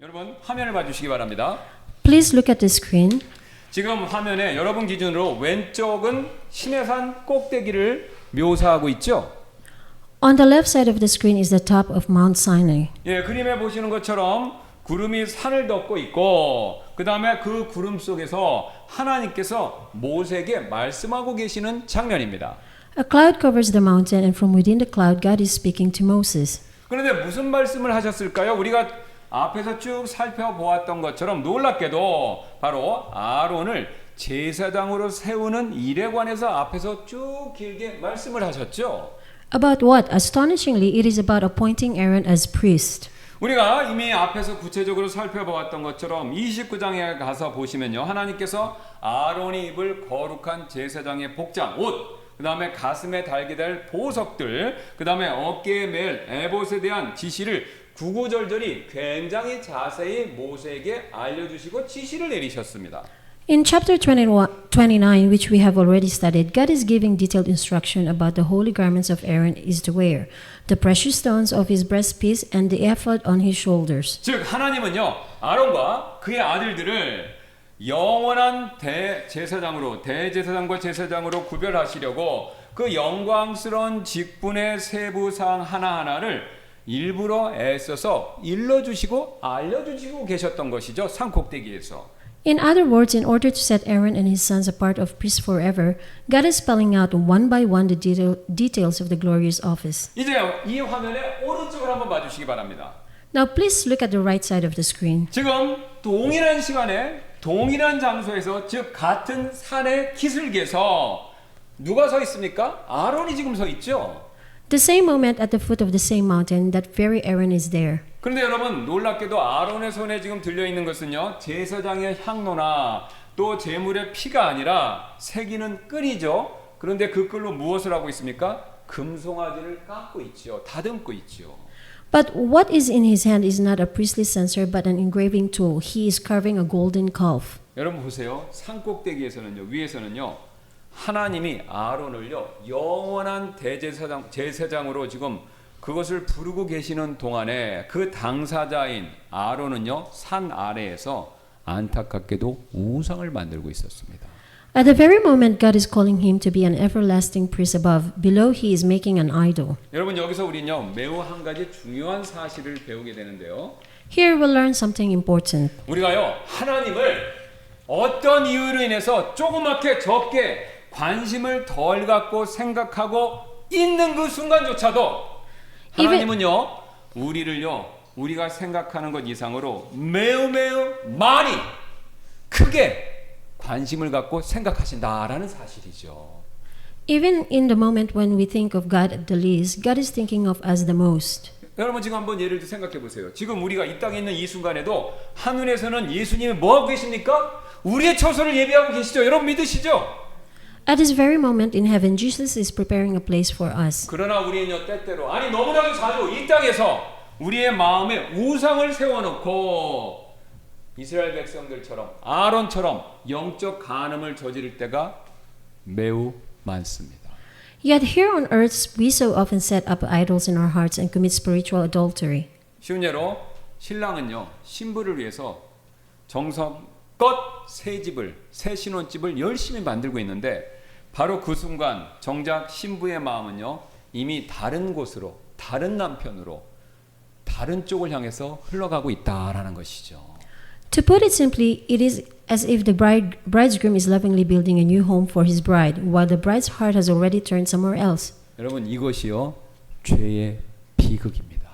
여러분 화면을 봐주시기 바랍니다. Please look at the screen. 지금 화면에 여러분 기준으로 왼쪽은 시내산 꼭대기를 묘사하고 있죠. On the left side of the screen is the top of Mount Sinai. 예, 그림에 보시는 것처럼 구름이 산을 덮고 있고 그 다음에 그 구름 속에서 하나님께서 모세에게 말씀하고 계시는 장면입니다. A cloud covers the mountain, and from within the cloud, God is speaking to Moses. 그런데 무슨 말씀을 하셨을까요? 우리가 앞에서 쭉 살펴보았던 것처럼 놀랍게도 바로 아론을 제사장으로 세우는 일에 관해서 앞에서 쭉 길게 말씀을 하셨죠. About what? Astonishingly, it is about appointing Aaron as priest. 우리가 이미 앞에서 구체적으로 살펴보았던 것처럼 29장에 가서 보시면요. 하나님께서 아론이 입을 거룩한 제사장의 복장, 옷, 그 다음에 가슴에 달게 될 보석들, 그 다음에 어깨에 맬 에봇에 대한 지시를 구구절절히 굉장히 자세히 모세에게 알려주시고 지시를 내리셨습니다. In chapter 29, which we have already studied, God is giving detailed instruction about the holy garments of Aaron is to wear, the precious stones of his breastpiece, and the ephod on his shoulders. 즉 하나님은요 아론과 그의 아들들을 영원한 대제사장과 제사장으로 구별하시려고 그 영광스러운 직분의 세부사항 하나하나를 일부러 애써서 일러주시고 알려주시고 계셨던 것이죠. 산 꼭대기에서. In other words, in order to set Aaron and his sons apart of priests forever, God is spelling out one by one the details of the glorious office. 이제 이 화면의 오른쪽을 한번 봐주시기 바랍니다. Now please look at the right side of the screen. 지금 동일한 시간에 동일한 장소에서 즉 같은 산의 기슭에서 누가 서 있습니까? 아론이 지금 서 있죠. The same moment at the foot of the same mountain, that very Aaron is there. 그런데 여러분 놀랍게도 아론의 손에 지금 들려있는 것은요 제사장의 향로나 또 제물의 피가 아니라 새기는 끈이죠. 그런데 그 끈로 무엇을 하고 있습니까? 금송아지를 깎고 있죠. 다듬고 있죠. But what is in his hand is not a priestly censer but an engraving tool. He is carving a golden calf. 여러분 보세요. 산꼭대기에서는요 위에서는요 하나님이 아론을요 영원한 제사장으로 지금 그것을 부르고 계시는 동안에 그 당사자인 아론은요 산 아래에서 안타깝게도 우상을 만들고 있었습니다. At the very moment God is calling him to be an everlasting priest above, below he is making an idol. 여러분 여기서 우리는요 매우 한 가지 중요한 사실을 배우게 되는데요. Here we'll learn something important. 우리가요 하나님을 어떤 이유로 인해서 조그맣게 적게 관심을 덜 갖고 생각하고 있는 그 순간조차도 하나님은요 우리를요 우리가 생각하는 것 이상으로 매우 많이 크게 관심을 갖고 생각하신다라는 사실이죠. Even in the moment when we think of God the least, God is thinking of us the most. 여러분 지금 한번 예를 들어 생각해 보세요. 지금 우리가 이 땅에 있는 이 순간에도 하늘에서는 예수님이 뭐하고 계십니까? 우리의 처소를 예비하고 계시죠. 여러분 믿으시죠? At this very moment in heaven, Jesus is preparing a place for us. 그러나 우리는요 때때로 아니 너무나도 자주 이 땅에서 우리의 마음에 우상을 세워놓고 이스라엘 백성들처럼 아론처럼 영적 간음을 저지를 때가 매우 많습니다. Yet here on earth, we so often set up idols in our hearts and commit spiritual adultery. 쉬운 예로 신랑은요 신부를 위해서 정성껏 새 신혼집을 열심히 만들고 있는데 바로 그 순간 정작 신부의 마음은요 이미 다른 곳으로 다른 남편으로 다른 쪽을 향해서 흘러가고 있다라는 것이죠. To put it simply, it is as if the bridegroom is lovingly building a new home for his bride, while the bride's heart has already turned somewhere else. 여러분 이것이요 죄의 비극입니다.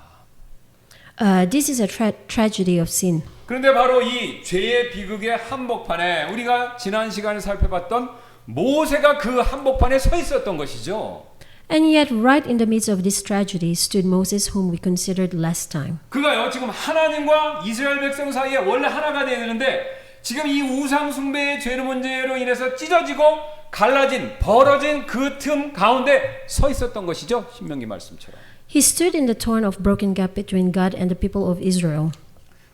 This is a tragedy of sin. 그런데 바로 이 죄의 비극의 한복판에 우리가 지난 시간에 살펴봤던 모세가 그 한복판에 서 있었던 것이죠. And yet, right in the midst of this tragedy stood Moses, whom we considered last time. 그가요 지금 하나님과 이스라엘 백성 사이에 원래 하나가 되어야 되는데 지금 이 우상 숭배의 죄 문제로 인해서 찢어지고 갈라진 벌어진 그 틈 가운데 서 있었던 것이죠. 신명기 말씀처럼. He stood in the torn of broken gap between God and the people of Israel.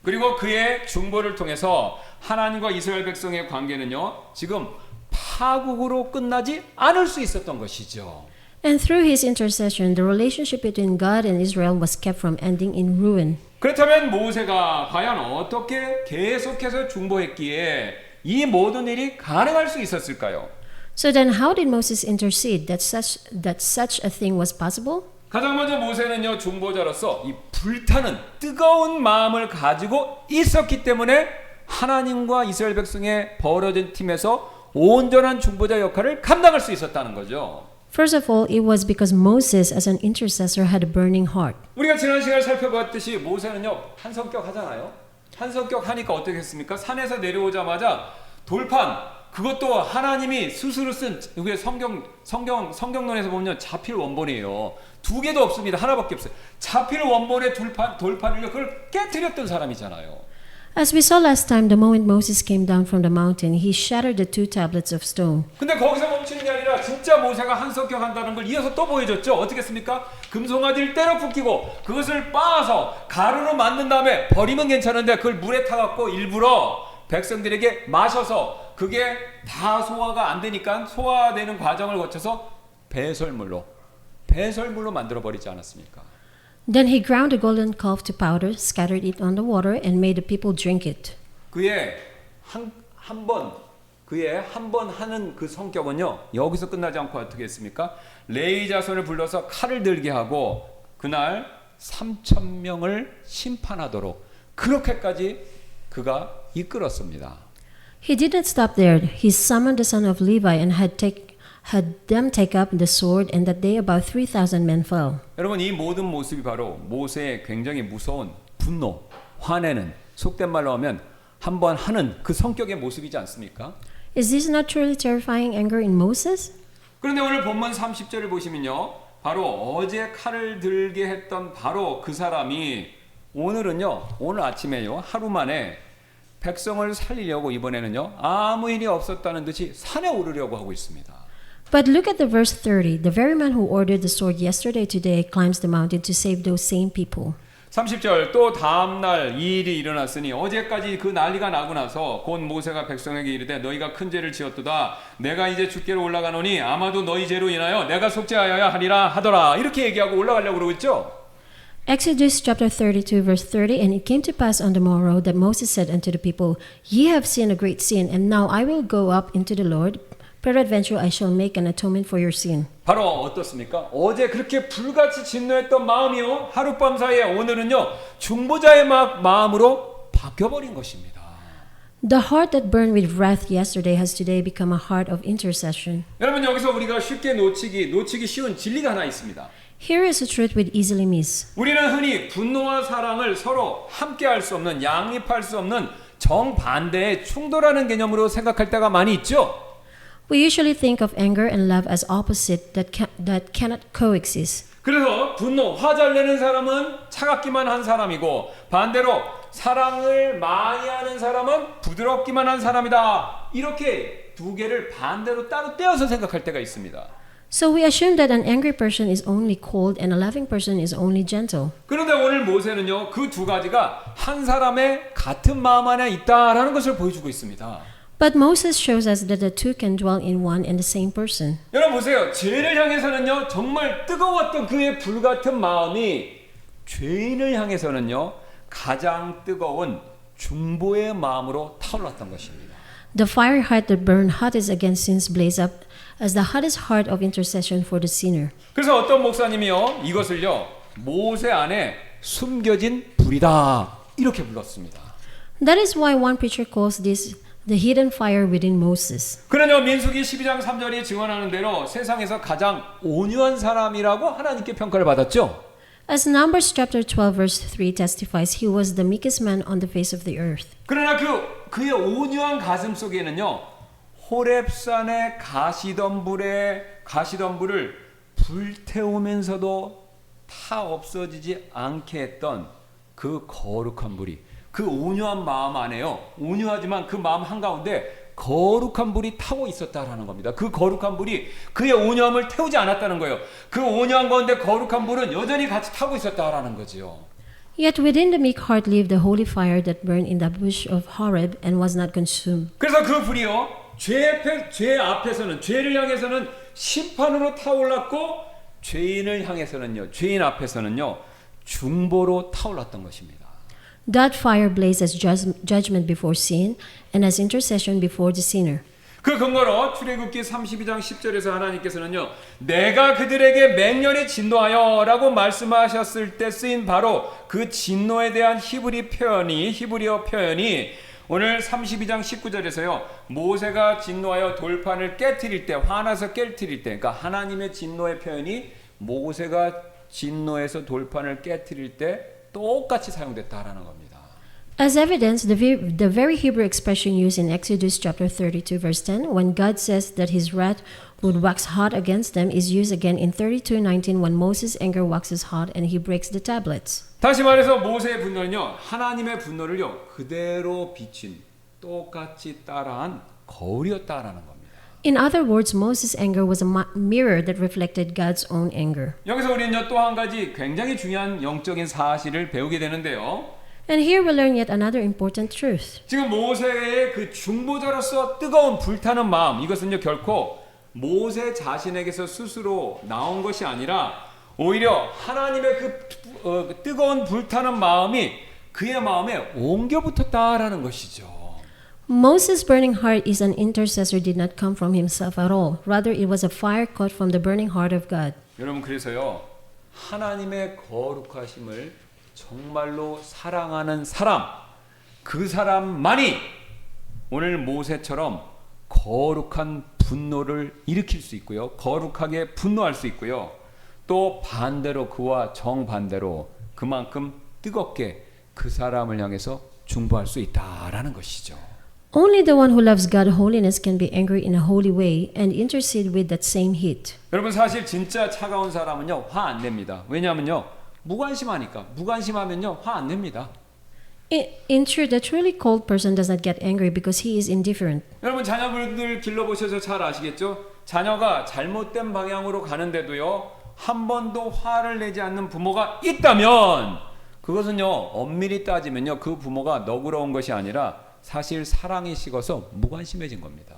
그리고 그의 중보를 통해서 하나님과 이스라엘 백성의 관계는요 지금 파국으로 끝나지 않을 수 있었던 것이죠. And through his intercession, the relationship between God and Israel was kept from ending in ruin. 그렇다면 모세가 과연 어떻게 계속해서 중보했기에 이 모든 일이 가능할 수 있었을까요? So then, how did Moses intercede that such a thing was possible? 가장 먼저 모세는요, 중보자로서 이 불타는 뜨거운 마음을 가지고 있었기 때문에 하나님과 이스라엘 백성의 벌어진 팀에서 온전한 중보자 역할을 감당할 수 있었다는 거죠. First of all, it was because Moses, as an intercessor, had a burning heart. 우리가 지난 시간에 살펴봤듯이 모세는요, 한 성격 하잖아요. 한 성격 하니까 어떻게 했습니까? 산에서 내려오자마자 돌판, 그것도 하나님이 스스로 쓴, 이게 성경론에서 보면 자필 원본이에요. 두 개도 없습니다. 하나밖에 없어요. 자필 원본의 돌판을 그걸 깨뜨렸던 사람이잖아요. As we saw last time, the moment Moses came down from the mountain, he shattered the 2 tablets of stone. 근데 거기서 멈추는 게 아니라 진짜 모세가 한 성격 한다는 걸 이어서 또 보여줬죠. 어떻게 했습니까? 금송아지를 때려 붓기고 그것을 빻아서 가루로 만든 다음에 버리면 괜찮은데 그걸 물에 타갖고 일부러 백성들에게 마셔서 그게 다 소화가 안 되니까 소화되는 과정을 거쳐서 배설물로 만들어 버리지 않았습니까? Then he ground the golden calf to powder, scattered it on the water, and made the people drink it. 그의 한 번 하는 그 성격은요, 여기서 끝나지 않고 어떻게 했습니까? 레위 자손을 불러서 칼을 들게 하고 그날 3,000명을 심판하도록 그렇게까지 그가 이끌었습니다. He didn't stop there. He summoned the son of Levi and had them take up the sword, and that day about 3,000 men fell. 여러분, 이 모든 모습이 바로 모세의 굉장히 무서운 분노, 화내는, 속된 말로 하면 한번 하는 그 성격의 모습이지 않습니까? Is this not truly terrifying anger in Moses? 그런데 오늘 본문 30절을 보시면요, 바로 어제 칼을 들게 했던 바로 그 사람이 오늘 아침에요, 하루 만에 백성을 살리려고 이번에는요, 아무 일이 없었다는 듯이 산에 오르려고 하고 있습니다. But look at the verse 30. The very man who ordered the sword yesterday today climbs the mountain to save those same people. 30절, 또 다음날 이 일이 일어났으니 어제까지 그 난리가 나고 나서 곧 모세가 백성에게 이르되 너희가 큰 죄를 지었도다. 내가 이제 주께로 올라가노니 아마도 너희 죄로 인하여 내가 속죄하여야 하리라 하더라. 이렇게 얘기하고 올라가려고 그러고 있죠. Exodus chapter 32 verse 30. And it came to pass on the morrow that Moses said unto the people, Ye have sinned a great sin, and now I will go up into the Lord. Peradventure I shall make an atonement for your sin. 바로 어떻습니까? 어제 그렇게 불같이 진노했던 마음이요, 하룻밤 사이에 오늘은요, 중보자의 마음으로 바뀌어버린 것입니다. The heart that burned with wrath yesterday has today become a heart of intercession. 여러분, 여기서 우리가 쉽게 놓치기 쉬운 진리가 하나 있습니다. Here is a truth we'd easily miss. 우리는 흔히 분노와 사랑을 서로 함께할 수 없는, 양립할 수 없는 정반대의 충돌하는 개념으로 생각할 때가 많이 있죠. We usually think of anger and love as opposite that cannot coexist. 그래서 분노, 화 잘 내는 사람은 차갑기만 한 사람이고 반대로 사랑을 많이 하는 사람은 부드럽기만 한 사람이다. 이렇게 두 개를 반대로 따로 떼어서 생각할 때가 있습니다. So we assume that an angry person is only cold and a loving person is only gentle. 그런데 오늘 모세는요, 그 두 가지가 한 사람의 같은 마음 안에 있다라는 것을 보여주고 있습니다. But Moses shows us that the two can dwell in one and the same person. 여러분 보세요. 죄를 향해서는요, 정말 뜨거웠던 그의 불같은 마음이 죄인을 향해서는요, 가장 뜨거운 중보의 마음으로 타올랐던 것입니다. The fiery heart that burned hottest against sins blazed up as the hottest heart of intercession for the sinner. 그래서 어떤 목사님이요, 이것을요, 모세 안에 숨겨진 불이다 이렇게 불렀습니다. That is why one preacher calls this the hidden fire within Moses. 그러나 민수기 12장 3절이 증언하는 대로 세상에서 가장 온유한 사람이라고 하나님께 평가를 받았죠. As Numbers chapter 12 verse 3 testifies, he was the meekest man on the face of the earth. 그러나 그의 온유한 가슴 속에는요, 호렙산의 가시던 불을 불태우면서도 타 없어지지 않게 했던 그 거룩한 불이, 그 온유한 마음 안에요, 온유하지만 그 마음 한가운데 거룩한 불이 타고 있었다라는 겁니다. 그 거룩한 불이 그의 온유함을 태우지 않았다는 거예요. 그 온유한 가운데 거룩한 불은 여전히 같이 타고 있었다라는 거지요. Yet within the meek heart lived the holy fire that burned in the bush of Horeb and was not consumed. 그래서 그 불이요, 죄 앞에서는, 죄를 향해서는 심판으로 타올랐고 죄인 앞에서는요, 중보로 타올랐던 것입니다. That fire blazed as judgment before sin and as intercession before the sinner. 그 근거로 출애굽기 32장 10절에서 하나님께서는요, 내가 그들에게 맹렬히 진노하여 라고 말씀하셨을 때 쓰인 바로 그 진노에 대한 히브리어 표현이 오늘 32장 19절에서요, 모세가 진노하여 돌판을 깨트릴 때, 화나서 깨트릴 때, 그러니까 하나님의 진노의 표현이 모세가 진노해서 돌판을 깨트릴 때 똑같이 사용됐다라는 겁니다. As evidence, the very Hebrew expression used in Exodus chapter 32 verse 10, when God says that his wrath would wax hot against them, is used again in 32:19 when Moses' anger waxes hot and he breaks the tablets. 다시 말해서 모세의 분노는요, 하나님의 분노를요, 그대로 비친 똑같이 따라한 거울이었다라는 겁니다. In other words, Moses' anger was a mirror that reflected God's own anger. 여기서 우리는요, 또 한 가지 굉장히 중요한 영적인 사실을 배우게 되는데요. And here we learn yet another important truth. 지금 모세의 그 중보자로서 뜨거운 불타는 마음, 이것은요 결코 모세 자신에게서 스스로 나온 것이 아니라 오히려 하나님의 그 뜨거운 불타는 마음이 그의 마음에 옮겨 붙었다라는 것이죠. Moses' burning heart is an intercessor did not come from himself at all. Rather, it was a fire caught from the burning heart of God. 여러분, 그래서요, 하나님의 거룩하심을 정말로 사랑하는 사람, 그 사람만이 오늘 모세처럼 거룩한 분노를 일으킬 수 있고요, 거룩하게 분노할 수 있고요, 또 반대로 그와 정반대로 그만큼 뜨겁게 그 사람을 향해서 중보할 수 있다라는 것이죠. Only the one who loves God holiness can be angry in a holy way and intercede with that same heat. 여러분, 사실 진짜 차가운 사람은요, 화 안 냅니다. 왜냐하면요, 무관심하니까. 무관심하면요, 화 안 냅니다. In truth, the truly cold person does not get angry because he is indifferent. 여러분, 자녀분들 길러보셔서 잘 아시겠죠? 자녀가 잘못된 방향으로 가는데도요, 한 번도 화를 내지 않는 부모가 있다면 그것은요, 엄밀히 따지면요, 그 부모가 너그러운 것이 아니라 사실 사랑이 식어서 무관심해진 겁니다.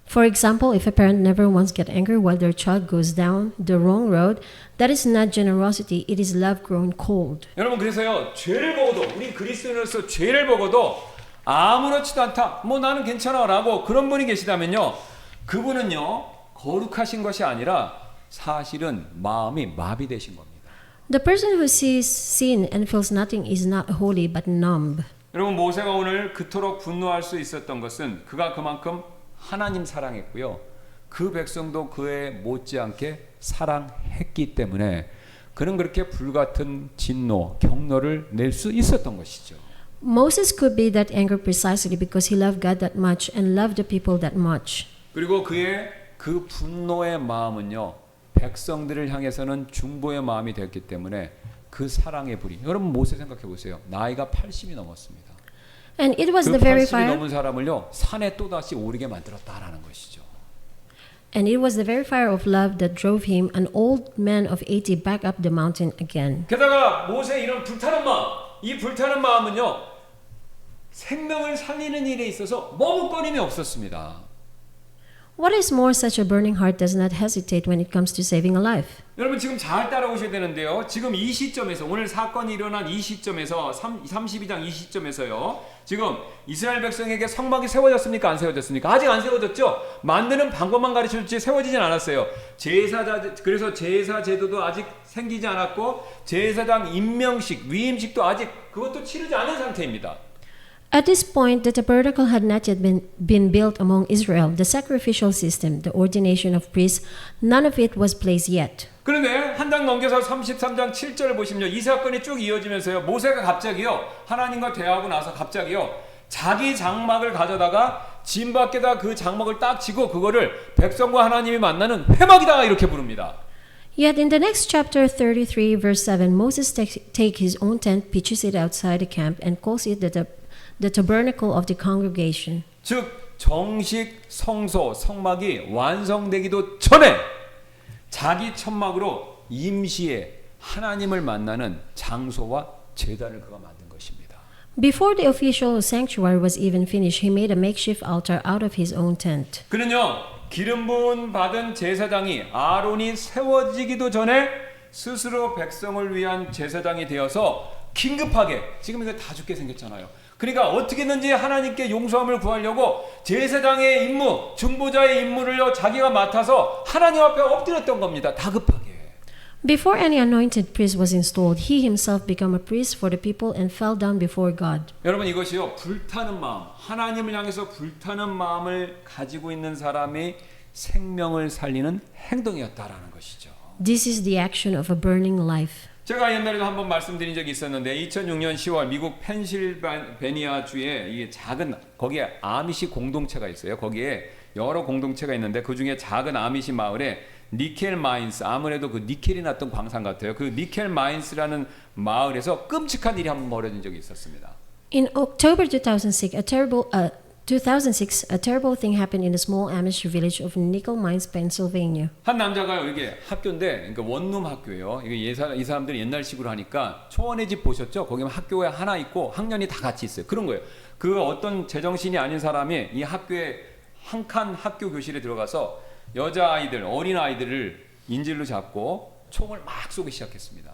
For example, if a parent never once get angry while their child goes down the wrong road, that is not generosity, it is love grown cold. 여러분, 그래서요, 죄를 보고도, 우리 그리스도인으로서 죄를 보고도 아무렇지도 않다, 뭐 나는 괜찮아 라고 그런 분이 계시다면요, 그분은요, 거룩하신 것이 아니라 사실은 마음이 마비되신 겁니다. The person who sees sin and feels nothing is not holy but numb. 여러분, 모세가 오늘 그토록 분노할 수 있었던 것은 그가 그만큼 하나님 사랑했고요, 그 백성도 그에 못지않게 사랑했기 때문에 그는 그렇게 불같은 진노, 경노를 낼 수 있었던 것이죠. Moses could be that angry precisely because he loved God that much and loved the people that much. 그리고 그의 그 분노의 마음은요, 백성들을 향해서는 중보의 마음이 되었기 때문에 그 사랑의 불이, 여러분 모세 생각해 보세요. 나이가 80이 넘었습니다. And it was 그 the very 80이 fire. 넘은 사람을요, 산에 또다시 오르게 만들었다라는 것이죠. And it was the very fire of love that drove him, an old man of 80, back up the mountain again. 게다가 모세의 이런 불타는 마음, 이 불타는 마음은요, 생명을 살리는 일에 있어서 머뭇거림이 없었습니다. What is more, such a burning heart does not hesitate when it comes to saving a life. 여러분, 지금 잘 따라오셔야 되는데요, 지금 이 시점에서, 오늘 사건이 일어난 이 시점에서 32장 이 시점에서요, 지금 이스라엘 백성에게 성막이 세워졌습니까? 안 세워졌습니까? 아직 안 세워졌죠? 만드는 방법만 가르쳐줬지 세워지진 않았어요. 그래서 제사 제도도 아직 생기지 않았고, 제사장 임명식, 위임식도 아직 그것도 치르지 않은 상태입니다. At this point, the tabernacle had not yet been built among Israel. The sacrificial system, the ordination of priests, none of it was placed yet. 그런데 한 장 넘겨서 33장 7절을 보시면요, 이 사건이 쭉 이어지면서요, 모세가 갑자기요, 하나님과 대화하고 나서 갑자기요, 자기 장막을 가져다가 진 밖에다 그 장막을 딱 치고 그거를 백성과 하나님이 만나는 회막이다 이렇게 부릅니다. Yet in the next chapter 33 verse 7, Moses take his own tent, pitches it outside the camp, and calls it the tabernacle of the congregation. 즉 정식 성소 성막이 완성되기도 전에 자기 천막으로 임시에 하나님을 만나는 장소와 제단을 그가 만든 것입니다. Before the official sanctuary was even finished, he made a makeshift altar out of his own tent. 그는요, 기름 부음 받은 제사장이 아론이 세워지기도 전에 스스로 백성을 위한 제사장이 되어서 긴급하게 지금 이거 다 죽게 생겼잖아요. 그러니까 어떻게든지 하나님께 용서함을 구하려고 제사장의 임무, 중보자의 임무를요 자기가 맡아서 하나님 앞에 엎드렸던 겁니다. 다급하게. Before any anointed priest was installed, he himself became a priest for the people and fell down before God. 여러분 이것이요 불타는 마음, 하나님을 향해서 불타는 마음을 가지고 있는 사람이 생명을 살리는 행동이었다라는 것이죠. This is the action of a burning life. 제가 옛날에도 한번 말씀드린 적이 있었는데 2006년 10월 미국 펜실베니아 주에 이 작은 거기에 아미시 공동체가 있어요. 거기에 여러 공동체가 있는데 그 중에 작은 아미시 마을에 니켈 마인스, 아무래도 그 니켈이 났던 광산 같아요. 그 니켈 마인스라는 마을에서 끔찍한 일이 한번 벌어진 적이 있었습니다. In October 2006, a terrible thing happened in the small Amish village of Nickel Mines, Pennsylvania. 한 남자가 이게 학교인데, 그러니까 원룸 학교예요. 이게 이 사람들이 옛날식으로 하니까 초원의 집 보셨죠? 거기는 학교에 하나 있고 학년이 다 같이 있어요. 그런 거예요. 그 어떤 제정신이 아닌 사람이 이 학교에 한 칸 학교 교실에 들어가서 여자 아이들, 어린 아이들을 인질로 잡고 총을 막 쏘기 시작했습니다.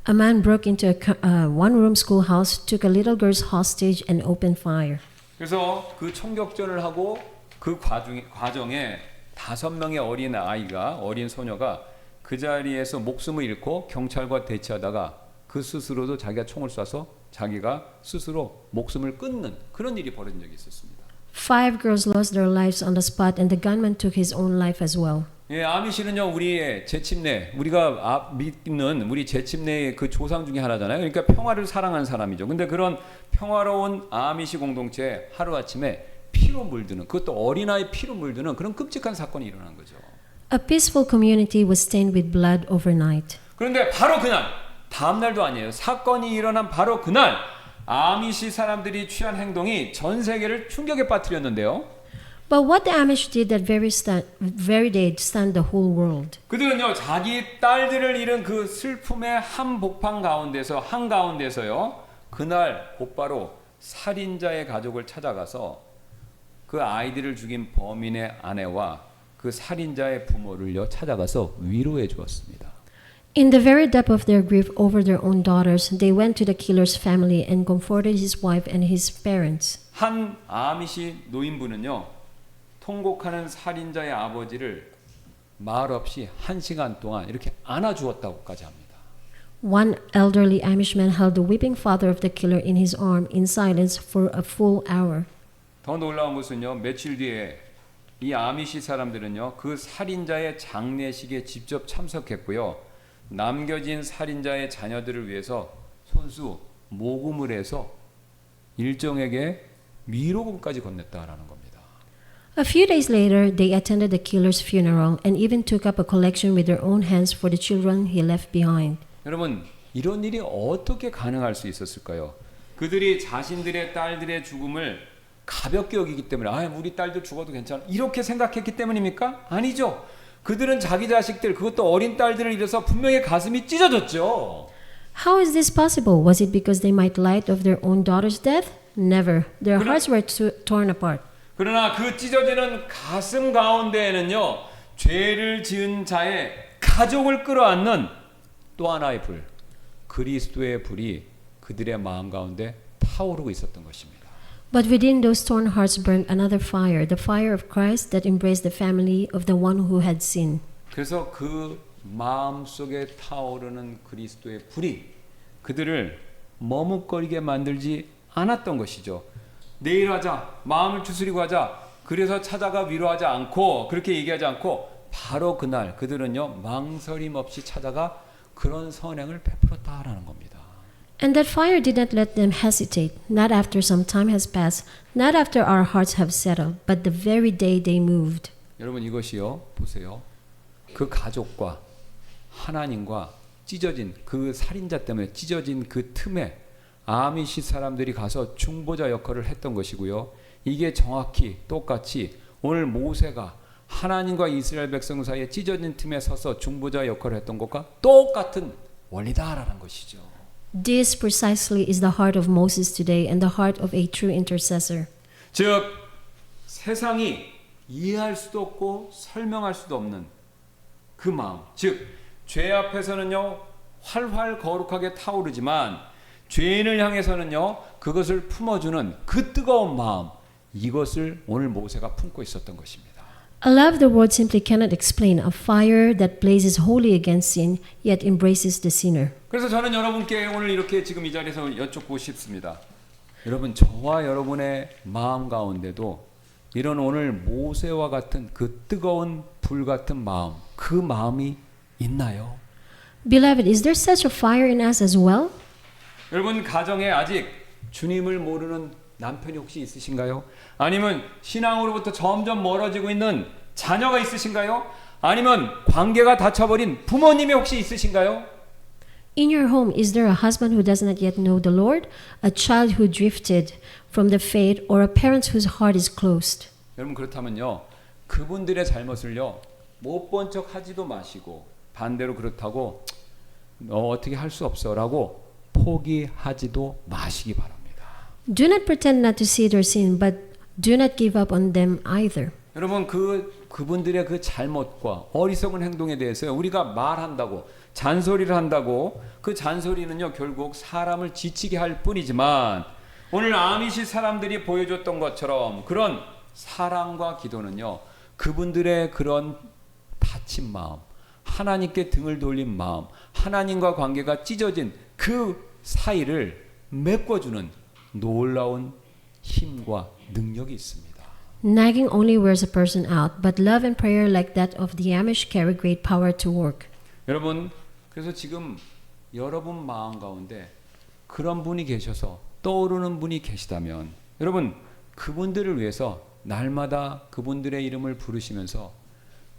A man broke into a one-room schoolhouse, took a little girl's hostage, and opened fire. 그래서 그 총격전을 하고 그 과정에 5명의 어린 아이가, 어린 소녀가 그 자리에서 목숨을 잃고 경찰과 대치하다가 그 스스로도 자기가 총을 쏴서 자기가 스스로 목숨을 끊는 그런 일이 벌어진 적이 있었습니다. 5 girls lost their lives on the spot, and the gunman took his own life as well. 예, 아미시는요 우리의 제침내, 우리가 믿는 우리 제침내의 그 조상 중에 하나잖아요. 그러니까 평화를 사랑하는 사람이죠. 근데 그런 평화로운 아미시 공동체에 하루아침에 피로 물드는, 그것도 어린아이 피로 물드는 그런 끔찍한 사건이 일어난 거죠. A peaceful community was stained with blood overnight. 그런데 바로 그날, 다음 날도 아니에요. 사건이 일어난 바로 그날 아미시 사람들이 취한 행동이 전 세계를 충격에 빠뜨렸는데요. But what the Amish did that very day stunned the whole world. 그들은요 자기 딸들을 잃은 그 슬픔의 한복판 한가운데서요 그날 곧바로 살인자의 가족을 찾아가서 그 아이들을 죽인 범인의 아내와 그 살인자의 부모를요 찾아가서 위로해 주었습니다. In the very depth of their grief over their own daughters, they went to the killer's family and comforted his wife and his parents. 한 아미시 노인분은요 통곡하는 살인자의 아버지를 말 없이 1시간 동안 이렇게 안아주었다고까지 합니다. One elderly Amish man held the weeping father of the killer in his arm in silence for a full hour. 더 놀라운 것은요 며칠 뒤에 이 아미시 사람들은요 그 살인자의 장례식에 직접 참석했고요 남겨진 살인자의 자녀들을 위해서 손수 모금을 해서 일정에게 위로금까지 건넸다라는 겁니다. A few days later, they attended the killer's funeral and even took up a collection with their own hands for the children he left behind. 여러분, 이런 일이 어떻게 가능할 수 있었을까요? 그들이 자신들의 딸들의 죽음을 가볍게 여기기 때문에 우리 딸들 죽어도 괜찮아 이렇게 생각했기 때문입니까? 아니죠. 그들은 자기 자식들, 그것도 어린 딸들을 잃어서 분명히 가슴이 찢어졌죠. How is this possible? Was it because they might light of their own daughter's death? Never. Their hearts were torn apart. 그러나 그 찢어지는 가슴 가운데에는요 죄를 지은 자의 가족을 끌어안는 또 하나의 불, 그리스도의 불이 그들의 마음 가운데 타오르고 있었던 것입니다. But within those torn hearts burned another fire, the fire of Christ that embraced the family of the one who had sinned. 그래서 그 마음 속에 타오르는 그리스도의 불이 그들을 머뭇거리게 만들지 않았던 것이죠. 내일 하자, 마음을 추스리고 하자, 그래서 찾아가 위로하지 않고 그렇게 얘기하지 않고 바로 그날 그들은요 망설임 없이 찾아가 그런 선행을 베풀었다라는 겁니다. And that fire did not let them hesitate, not after some time has passed, not after our hearts have settled, but the very day they moved. 여러분 이것이요 보세요. 그 가족과 하나님과 찢어진 그 살인자 때문에 찢어진 그 틈에 아미시 사람들이 가서 중보자 역할을 했던 것이고요. 이게 정확히 똑같이 오늘 모세가 하나님과 이스라엘 백성 사이에 찢어진 틈에 서서 중보자 역할을 했던 것과 똑같은 원리다라는 것이죠. This precisely is the heart of Moses today and the heart of a true intercessor. 즉 세상이 이해할 수도 없고 설명할 수도 없는 그 마음, 즉 죄 앞에서는요 활활 거룩하게 타오르지만 죄인을 향해서는요 그것을 품어주는 그 뜨거운 마음, 이것을 오늘 모세가 품고 있었던 것입니다. A love the word simply cannot explain, a fire that blazes wholly against sin, yet embraces the sinner. 그래서 저는 여러분께 오늘 이렇게 지금 이 자리에서 여쭙고 싶습니다. 여러분, 저와 여러분의 마음 가운데도 이런 오늘 모세와 같은 그 뜨거운 불 같은 마음, 그 마음이 있나요? Beloved, is there such a fire in us as well? 여러분, 가정에 아직 주님을 모르는 남편이 혹시 있으신가요? 아니면 신앙으로부터 점점 멀어지고 있는 자녀가 있으신가요? 아니면 관계가 닫혀버린 부모님이 혹시 있으신가요? In your home, is there a husband who does not yet know the Lord, a child who drifted from the faith, or a parent whose heart is closed? 여러분, 그렇다면요 그분들의 잘못을요 못 본 척 하지도 마시고 반대로 그렇다고 너 어떻게 할 수 없어 라고 포기하지도 마시기 바랍니다. Do not pretend not to see their sin, but do not give up on them either. 여러분, 그분들의 그 잘못과 어리석은 행동에 대해서 우리가 말한다고 잔소리를 한다고 그 잔소리는요 결국 사람을 지치게 할 뿐이지만 오늘 아미시 사람들이 보여줬던 것처럼 그런 사랑과 기도는요 그분들의 그런 다친 마음, 하나님께 등을 돌린 마음, 하나님과 관계가 찢어진 그 사이를 메꿔주는 놀라운 힘과 능력이 있습니다. Nagging only wears a person out, but love and prayer like that of the Amish carry great power to work. 여러분, 그래서 지금 여러분 마음 가운데 그런 분이 계셔서 떠오르는 분이 계시다면 여러분 그분들을 위해서 날마다 그분들의 이름을 부르시면서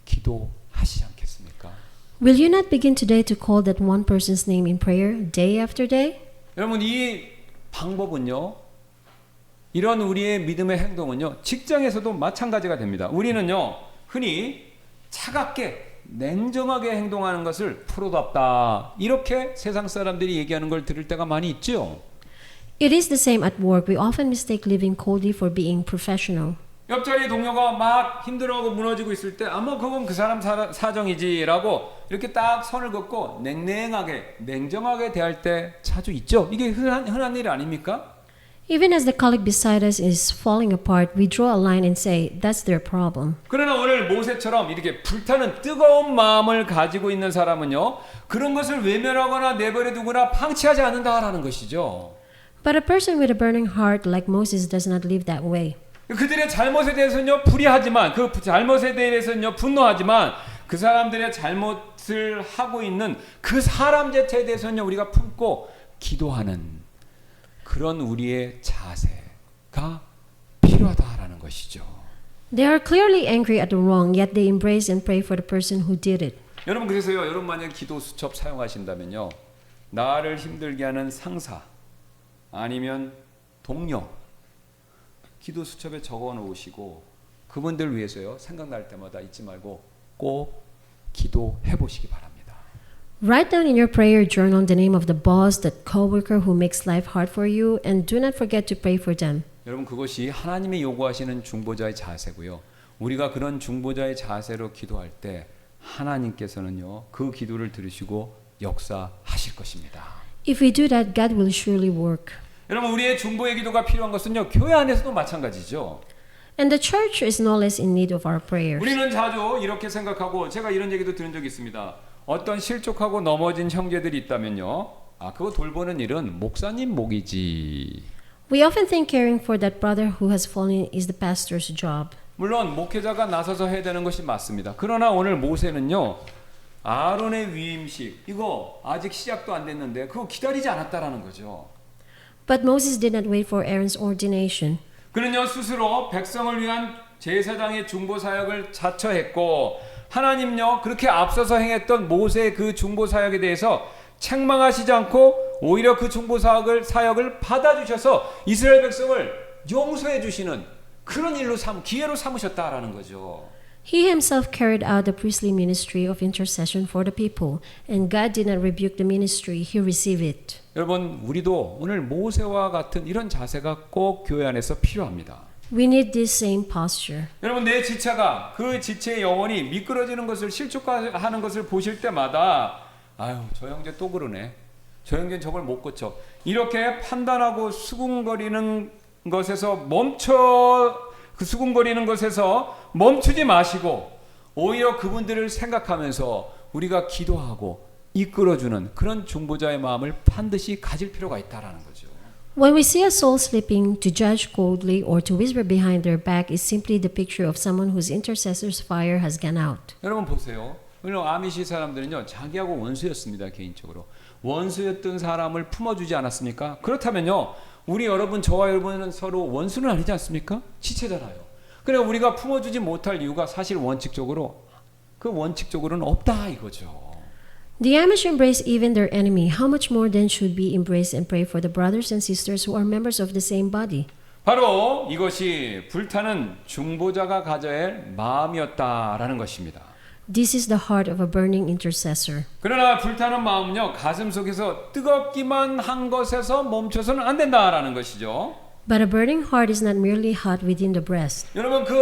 기도하시지 않겠습니까? Will you not begin today to call that one person's name in prayer day after day? 여러분, 이 방법은요 이런 우리의 믿음의 행동은요 직장에서도 마찬가지가 됩니다. 우리는요 흔히 차갑게 냉정하게 행동하는 것을 프로답다 이렇게 세상 사람들이 얘기하는 걸 들을 때가 많이 있죠. It is the same at work. We often mistake living coldly for being professional. 옆자리 동료가 막 힘들어하고 무너지고 있을 때 아마 그건 그 사람 사정이지라고 이렇게 딱 선을 긋고 냉랭하게 냉정하게 대할 때 자주 있죠. 이게 흔한 일 아닙니까? Even as the colleague beside us is falling apart, we draw a line and say, that's their problem. 그러나 오늘 모세처럼 이렇게 불타는 뜨거운 마음을 가지고 있는 사람은요 그런 것을 외면하거나 내버려 두거나 방치하지 않는다라는 것이죠. But a person with a burning heart like Moses does not live that way. 그들의 잘못에 대해서는요 불의하지만 그 잘못에 대해서는요 분노하지만 그 사람들의 잘못을 하고 있는 그 사람 자체에 대해서는요 우리가 품고 기도하는 그런 우리의 자세가 필요하다라는 것이죠. They are clearly angry at the wrong, yet they embrace and pray for the person who did it. 여러분, 그래서요 여러분 만약 기도 수첩 사용하신다면요 나를 힘들게 하는 상사 아니면 동료 기도 수첩에 적어 놓으시고 그분들 위해서요 생각날 때마다 잊지 말고 꼭 기도해 보시기 바랍니다. Write down in your prayer journal the name of the boss, that coworker who makes life hard for you, and do not forget to pray for them. 여러분, 그것이 하나님이 요구하시는 중보자의 자세고요. 우리가 그런 중보자의 자세로 기도할 때 하나님께서는요 그 기도를 들으시고 역사하실 것입니다. If we do that, God will surely work. 여러분, 우리의 중보의 기도가 필요한 것은요 교회 안에서도 마찬가지죠. And the church is no less in need of our prayers. 우리는 자주 이렇게 생각하고 제가 이런 얘기도 들은 적이 있습니다. 어떤 실족하고 넘어진 형제들이 있다면요 그거 돌보는 일은 목사님 목이지. We often think caring for that brother who has fallen is the pastor's job. 물론 목회자가 나서서 해야 되는 것이 맞습니다. 그러나 오늘 모세는요 아론의 위임식 이거 아직 시작도 안 됐는데 그거 기다리지 않았다라는 거죠. But Moses did not wait for Aaron's ordination. 그는요 스스로 백성을 위한 제사장의 중보 사역을 자처했고 하나님요 그렇게 앞서서 행했던 모세의 그 중보 사역에 대해서 책망하시지 않고 오히려 그 중보 사역을 받아주셔서 이스라엘 백성을 용서해 주시는 그런 일로 기회로 삼으셨다라는 거죠. He himself carried out the priestly ministry of intercession for the people, and God did not rebuke the ministry, he received it. 여러분, 우리도 오늘 모세와 같은 이런 자세가 꼭 교회 안에서 필요합니다. We need this same posture. 여러분, 내 지체가 그 지체의 영혼이 미끄러지는 것을 실족하는 것을 보실 때마다 아유, 저 형제 또 그러네. 저 형제는 저걸 못 고쳐. 이렇게 판단하고 수군거리는 것에서 수군거리는 것에서 멈추지 마시고 오히려 그분들을 생각하면서 우리가 기도하고 이끌어주는 그런 중보자의 마음을 반드시 가질 필요가 있다라는 거죠. When we see a soul sleeping, to judge coldly or to whisper behind their back is simply the picture of someone whose intercessor's fire has gone out. 여러분 보세요. 물론 아미시 사람들은요 자기하고 원수였습니다. 개인적으로 원수였던 사람을 품어주지 않았습니까? 그렇다면요 우리 여러분 저와 여러분은 서로 원수는 아니지 않습니까? 지체잖아요. 그래 우리가 품어주지 못할 이유가 사실 원칙적으로는 없다 이거죠. The Amish embrace even their enemy. How much more then should we embrace and pray for the brothers and sisters who are members of the same body? 바로 이것이 불타는 중보자가 가져야 할 마음이었다라는 것입니다. This is the heart of a burning intercessor. 그러나 불타는 마음은요 가슴 속에서 뜨겁기만 한 것에서 멈춰서는 안 된다라는 것이죠. But a burning heart is not merely hot within the breast. 여러분 그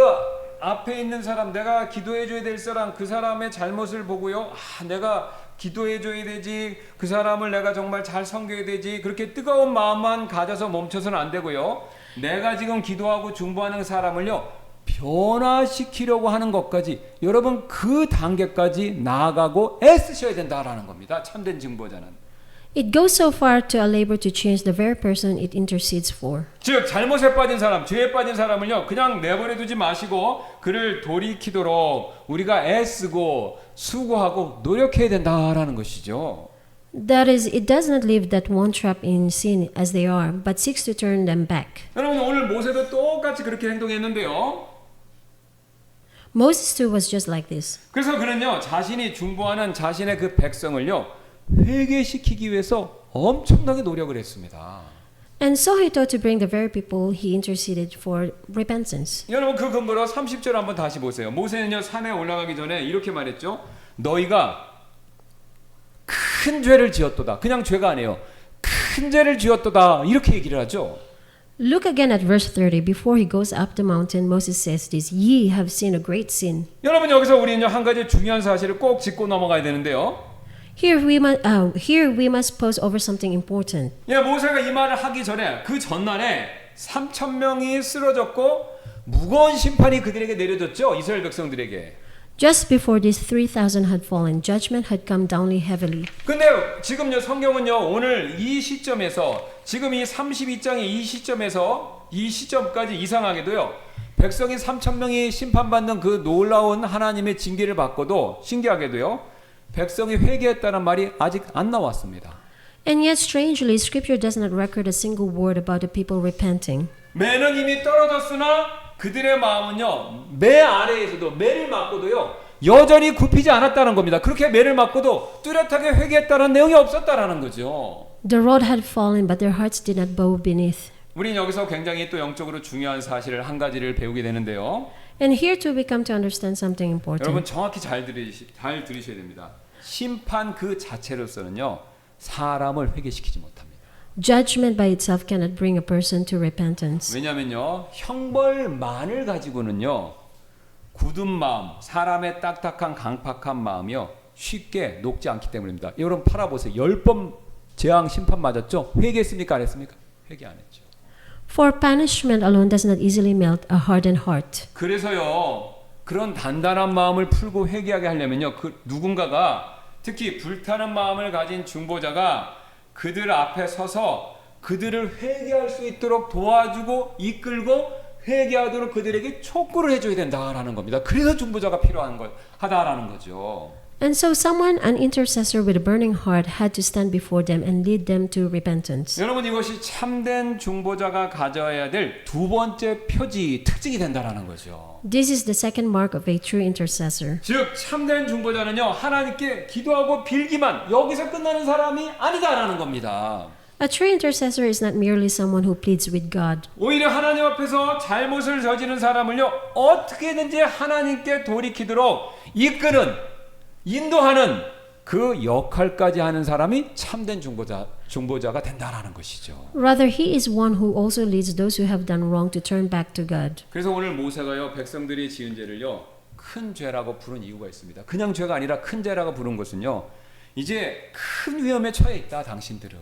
앞에 있는 사람 내가 기도해줘야 될 사람 그 사람의 잘못을 보고요 내가 기도해줘야 되지 그 사람을 내가 정말 잘 섬겨야 되지 그렇게 뜨거운 마음만 가져서 멈춰서는 안 되고요 내가 지금 기도하고 중보하는 사람을요 변화시키려고 하는 것까지 여러분 그 단계까지 나아가고 애쓰셔야 된다라는 겁니다. 참된 중보자는. It goes so far to a labor to change the very person it intercedes for. 즉 잘못에 빠진 사람, 죄에 빠진 사람을요 그냥 내버려 두지 마시고 그를 돌이키도록 우리가 애쓰고 수고하고 노력해야 된다라는 것이죠. That is, it does not leave that one trapped in sin as they are, but seeks to turn them back. 여러분 오늘 모세도 똑같이 그렇게 행동했는데요. Moses too was just like this. 그래서 그는요 자신이 중보하는 자신의 그 백성을요 회개시키기 위해서 엄청나게 노력을 했습니다. And so he thought to bring the very people he interceded for repentance. 여러분 그 근거로 30절 한번 다시 보세요. 모세는요 산에 올라가기 전에 이렇게 말했죠. 너희가 큰 죄를 지었도다. 그냥 죄가 아니에요. 큰 죄를 지었도다. 이렇게 얘기를 하죠. Look again at verse 30. Before he goes up the mountain, Moses says this, Ye have sinned a great sin. 여러분 여기서 우리는요 한 가지 중요한 사실을 꼭 짚고 넘어가야 되는데요. Here we must pause over something important. 예, 모세가 이 말을 하기 전에 그 전날에 3,000명이 쓰러졌고 무거운 심판이 그들에게 내려졌죠. 이스라엘 백성들에게. Just before this, 3,000 had fallen. Judgment had come down heavily. 근데 지금요 성경은요 오늘 이 시점에서 지금 이 32장의 이 시점까지 이상하게도요 백성이 3,000명이 심판받는 그 놀라운 하나님의 징계를 받고도 신기하게도요 백성이 회개했다는 말이 아직 안 나왔습니다. And yet, strangely, Scripture does not record a single word about the people repenting. 매는 이미 떨어졌으나 그들의 마음은요 매 아래에서도 매를 맞고도요 여전히 굽히지 않았다는 겁니다. 그렇게 매를 맞고도 뚜렷하게 회개했다는 내용이 없었다라는 거죠. The rod had fallen, but their hearts did not bow beneath. 우리는 여기서 굉장히 또 영적으로 중요한 사실을 한 가지를 배우게 되는데요. And here too we come to understand something important. 여러분 정확히 잘 들으셔야 됩니다. 심판 그 자체로서는요 사람을 회개시키지 못합니다. Judgment by itself cannot bring a person to repentance. 왜냐면요 형벌만을 가지고는요 굳은 마음, 사람의 딱딱한 강팍한 마음이요 쉽게 녹지 않기 때문입니다. 여러분 팔아보세요. 10번 재앙 심판 맞았죠? 회개했습니까? 안 했습니까? 회개 안 했죠. For punishment alone does not easily melt a hardened heart. 그래서요 그런 단단한 마음을 풀고 회개하게 하려면요 그 누군가가 특히 불타는 마음을 가진 중보자가 그들 앞에 서서 그들을 회개할 수 있도록 도와주고 이끌고 회개하도록 그들에게 촉구를 해줘야 된다라는 겁니다. 그래서 중보자가 하다라는 거죠. And so someone, an intercessor with a burning heart, had to stand before them and lead them to repentance. 여러분 이것이 참된 중보자가 가져야 될 두 번째 특징이 된다라는 거죠. This is the second mark of a true intercessor. 즉 참된 중보자는요 하나님께 기도하고 빌기만 여기서 끝나는 사람이 아니다라는 겁니다. A true intercessor is not merely someone who pleads with God. 오히려 하나님 앞에서 잘못을 저지른 사람을요 어떻게든지 하나님께 돌이키도록 이끄는 인도하는 그 역할까지 하는 사람이 참된 중보자가 된다라는 것이죠. Rather, he is one who also leads those who have done wrong to turn back to God. 그래서 오늘 모세가요 백성들이 지은 죄를요 큰 죄라고 부른 이유가 있습니다. 그냥 죄가 아니라 큰 죄라고 부른 것은요 이제 큰 위험에 처해 있다 당신들은.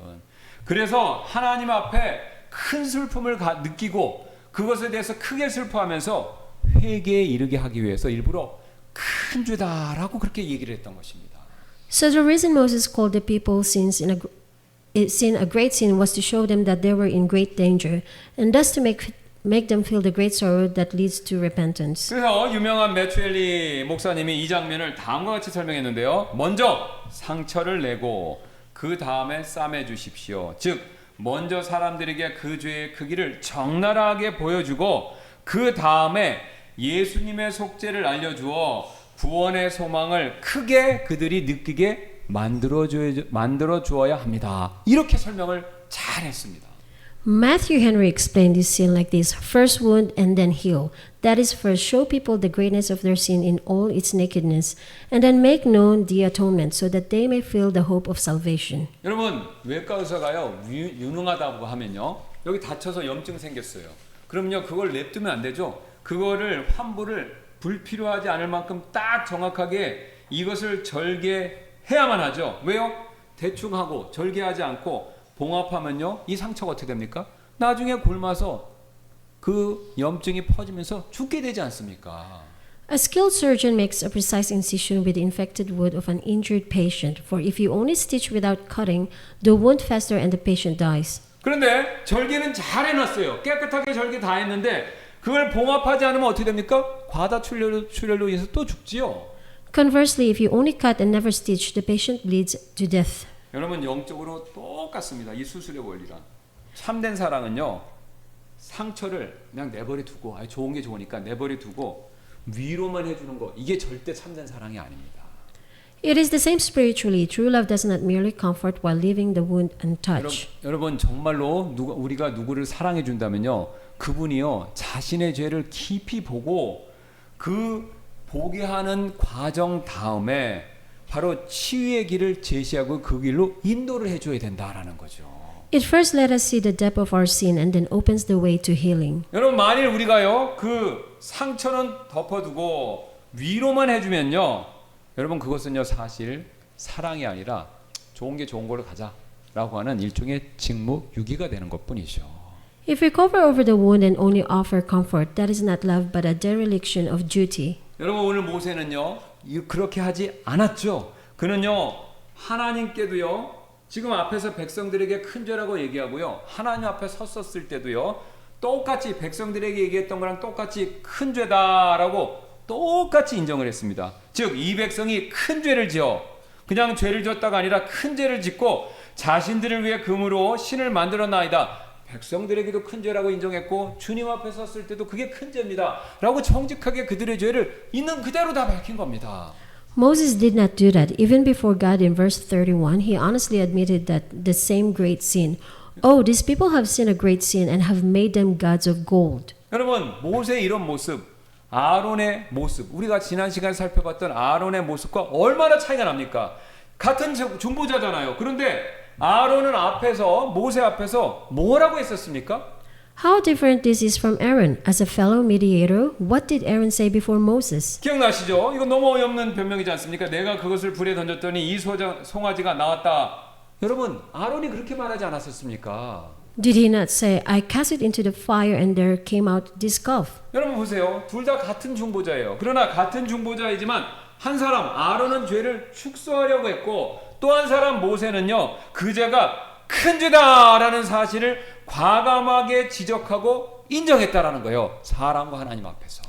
그래서 하나님 앞에 큰 슬픔을 느끼고 그것에 대해서 크게 슬퍼하면서 회개에 이르게 하기 위해서 일부러 큰 죄다라고 그렇게 얘기를 했던 것입니다. So the reason Moses called the people sin a great sin was to show them that they were in great danger, and thus to make them feel the great sorrow that leads to repentance. 그래서 유명한 매추엘리 목사님이 이 장면을 다음과 같이 설명했는데요. 먼저 상처를 내고 그 다음에 싸매 주십시오. 즉 먼저 사람들에게 그 죄의 크기를 적나라하게 보여주고 그 다음에 예수님의 속죄를 알려주어 구원의 소망을 크게 그들이 느끼게 만들어 주어야 합니다. 이렇게 설명을 잘 했습니다. Matthew Henry explained this sin like this: first wound and then heal. That is, first show people the greatness of their sin in all its nakedness, and then make known the atonement so that they may feel the hope of salvation. 여러분 외과 의사가요 유능하다고 하면요 여기 다쳐서 염증 생겼어요. 그럼요 그걸 냅두면 안 되죠. 그거를 환부를 불필요하지 않을 만큼 딱 정확하게 이것을 절개해야만 하죠. 왜요? 대충 하고 절개하지 않고 봉합하면요 이 상처가 어떻게 됩니까? 나중에 굶어서 그 염증이 퍼지면서 죽게 되지 않습니까? A skilled surgeon makes a precise incision with the infected wound of an injured patient, for if you only stitch without cutting, the wound festers and the patient dies. 그런데 절개는 잘 해놨어요. 깨끗하게 절개 다 했는데 그걸 봉합하지 않으면 어떻게 됩니까? 과다 출혈로 인해서 또 죽지요. Conversely, if you only cut and never stitch, the patient bleeds to death. 여러분 영적으로 똑같습니다. 이 수술의 원리랑. 참된 사랑은요. 상처를 그냥 내버려 두고 좋은 게 좋으니까 내버려 두고 위로만 해주는 거 이게 절대 참된 사랑이 아닙니다. It is the same spiritually. True love does not merely comfort while leaving the wound untouched. 여러분 정말로 우리가 누구를 사랑해 준다면요. 그분이요. 자신의 죄를 깊이 보고 그 보게 하는 과정 다음에 바로 치유의 길을 제시하고 그 길로 인도를 해줘야 된다라는 거죠. It first let us see the depth of our sin and then opens the way to healing. 여러분 만일 우리가요 그 상처는 덮어두고 위로만 해주면요 여러분 그것은요 사실 사랑이 아니라 좋은 게 좋은 걸로 가자라고 하는 일종의 직무유기가 되는 것뿐이죠. If we cover over the wound and only offer comfort, that is not love but a dereliction of duty. 여러분 오늘 모세는요 그렇게 하지 않았죠. 그는요 하나님께도요 지금 앞에서 백성들에게 큰 죄라고 얘기하고요 하나님 앞에 섰었을 때도요 똑같이 백성들에게 얘기했던 거랑 똑같이 큰 죄다라고 똑같이 인정을 했습니다. 즉 이 백성이 큰 죄를 지어 그냥 죄를 지었다가 아니라 큰 죄를 짓고 자신들을 위해 금으로 신을 만들었나이다. 백성들에게도 큰 죄라고 인정했고 주님 앞에 섰을 때도 그게 큰 죄입니다 라고 정직하게 그들의 죄를 있는 그대로 다 밝힌 겁니다. Moses did not do that. Even before God in verse 31, he honestly admitted that the same great sin. Oh, these people have sinned a great sin and have made them gods of gold. 여러분 모세의 이런 모습 아론의 모습 우리가 지난 시간에 살펴봤던 아론의 모습과 얼마나 차이가 납니까? 같은 중보자잖아요. 그런데 아론은 앞에서 모세 앞에서 뭐라고 했었습니까? How different this is from Aaron. As a fellow mediator, what did Aaron say before Moses? 기억나시죠? 이거 너무 어이없는 변명이지 않습니까? 내가 그것을 불에 던졌더니 이 송아지가 나왔다. 여러분 아론이 그렇게 말하지 않았었습니까? Did he not say, I cast it into the fire and there came out this calf? 여러분 보세요. 둘 다 같은 중보자예요. 그러나 같은 중보자이지만 한 사람 아론은 죄를 축소하려고 했고 또 한 사람 모세는요 그 죄가 큰 죄다라는 사실을 과감하게 지적하고 인정했다라는 거예요. 사람과 하나님 앞에서.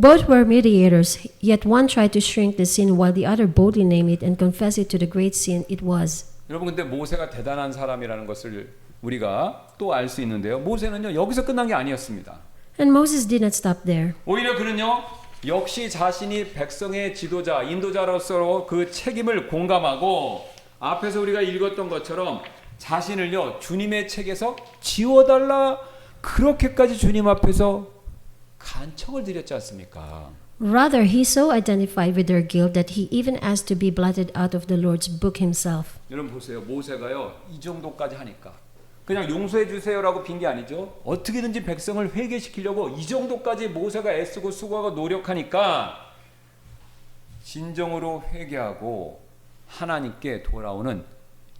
Both were mediators, yet one tried to shrink the sin while the other boldly named it and confessed it to the great sin it was. 여러분 근데 모세가 대단한 사람이라는 것을 우리가 또 알 수 있는데요. 모세는요 여기서 끝난 게 아니었습니다. And Moses did not stop there. 오히려 그는요 역시 자신이 백성의 지도자, 인도자로서 그 책임을 공감하고 앞에서 우리가 읽었던 것처럼 자신을요 주님의 책에서 지워달라 그렇게까지 주님 앞에서 간청을 드렸지 않습니까? Rather, he so identified with their guilt that he even asked to be blotted out of the Lord's book himself. 여러분 보세요. 모세가요 이 정도까지 하니까 그냥 용서해 주세요라고 빈 게 아니죠. 어떻게든지 백성을 회개시키려고 이 정도까지 모세가 애쓰고 수고하고 노력하니까 진정으로 회개하고 하나님께 돌아오는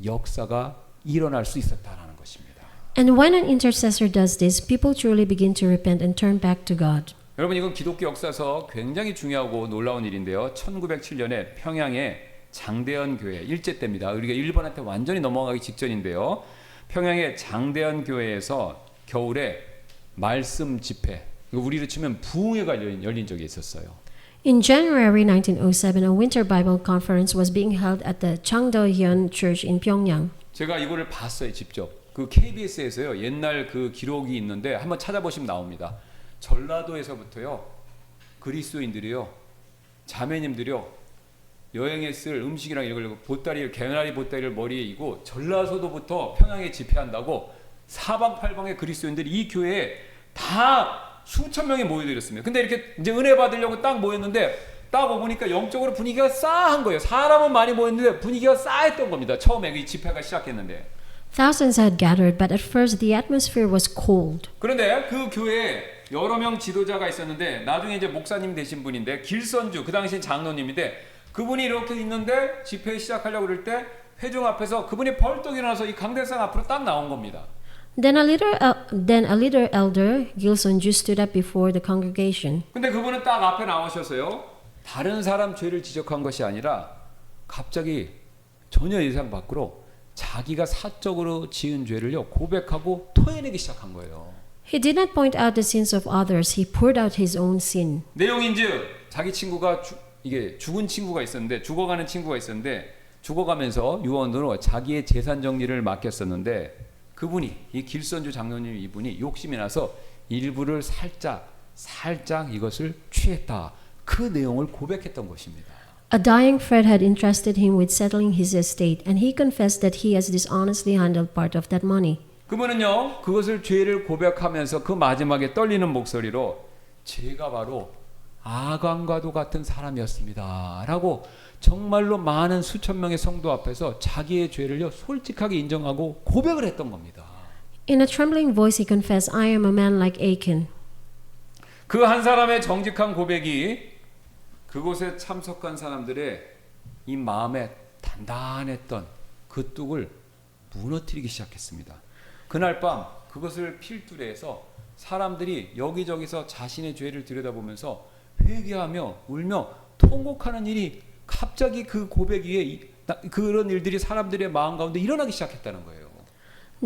역사가 일어날 수 있었다라는 것입니다. And when an intercessor does this, people truly begin to repent and turn back to God. 여러분 이건 기독교 역사에서 굉장히 중요하고 놀라운 일인데요. 1907년에 평양에 장대현 교회 일제 때입니다. 우리가 일본한테 완전히 넘어가기 직전인데요. 평양의 장대현 교회에서 겨울에 말씀 집회, 우리로 치면 부흥회가 열린 적이 있었어요. In January 1907, a winter Bible conference was being held at the Changdeon Church in Pyongyang. 제가 이거를 봤어요, 직접. 그 KBS에서요. 옛날 그 기록이 있는데 한번 찾아보시면 나옵니다. 전라도에서부터요. 그리스도인들이요. 자매님들이요. 여행에 쓸 음식이랑 이걸 개나리 보따리를 머리에 이고 전라도부터 평양에 집회한다고 사방팔방의 그리스도인들이 이 교회에 다 수천 명이 모여들었습니다. 근데 이렇게 이제 은혜 받으려고 딱 모였는데 딱 보니까 영적으로 분위기가 싸한 거예요. 사람은 많이 모였는데 분위기가 싸했던 겁니다. 처음에 이 집회가 시작했는데. Thousands had gathered, but at first the atmosphere was cold. 그런데 그 교회에 여러 명 지도자가 있었는데 나중에 이제 목사님 되신 분인데 길선주 그 당시 장로님인데 그분이 이렇게 있는데 집회 시작하려고 그럴 때 회중 앞에서 그분이 벌떡 일어나서 이 강대상 앞으로 딱 나온 겁니다. Then a leader elder, Gilson-ju, stood up before the congregation. 근데 그분은 딱 앞에 나오셔서요. 다른 사람 죄를 지적한 것이 아니라 갑자기 전혀 예상 밖으로 자기가 사적으로 지은 죄를요 고백하고 토해내기 시작한 거예요. He did not point out the sins of others. He poured out his own sin. 내용인즉 자기 친구가 이게 죽은 친구가 있었는데 죽어가는 친구가 있었는데 죽어가면서 유언으로 자기의 재산 정리를 맡겼었는데 그분이 이 길선주 장로님 이분이 욕심이 나서 일부를 살짝 이것을 취했다. 그 내용을 고백했던 것입니다. A dying friend had entrusted him with settling his estate, and he confessed that he has dishonestly handled part of that money. 그분은요 그것을 죄를 고백하면서 그 마지막에 떨리는 목소리로 제가 바로 아간과도 같은 사람이었습니다 라고 정말로 많은 수천 명의 성도 앞에서 자기의 죄를요 솔직하게 인정하고 고백을 했던 겁니다. In a trembling voice he confessed, I am a man like Achan. 그 한 사람의 정직한 고백이 그곳에 참석한 사람들의 이 마음에 단단했던 그 뚝을 무너뜨리기 시작했습니다. 그날 밤 그것을 필두로 사람들이 여기저기서 자신의 죄를 들여다보면서 회개하며 울며 통곡하는 일이 갑자기 그 고백 위에 그런 일들이 사람들의 마음 가운데 일어나기 시작했다는 거예요.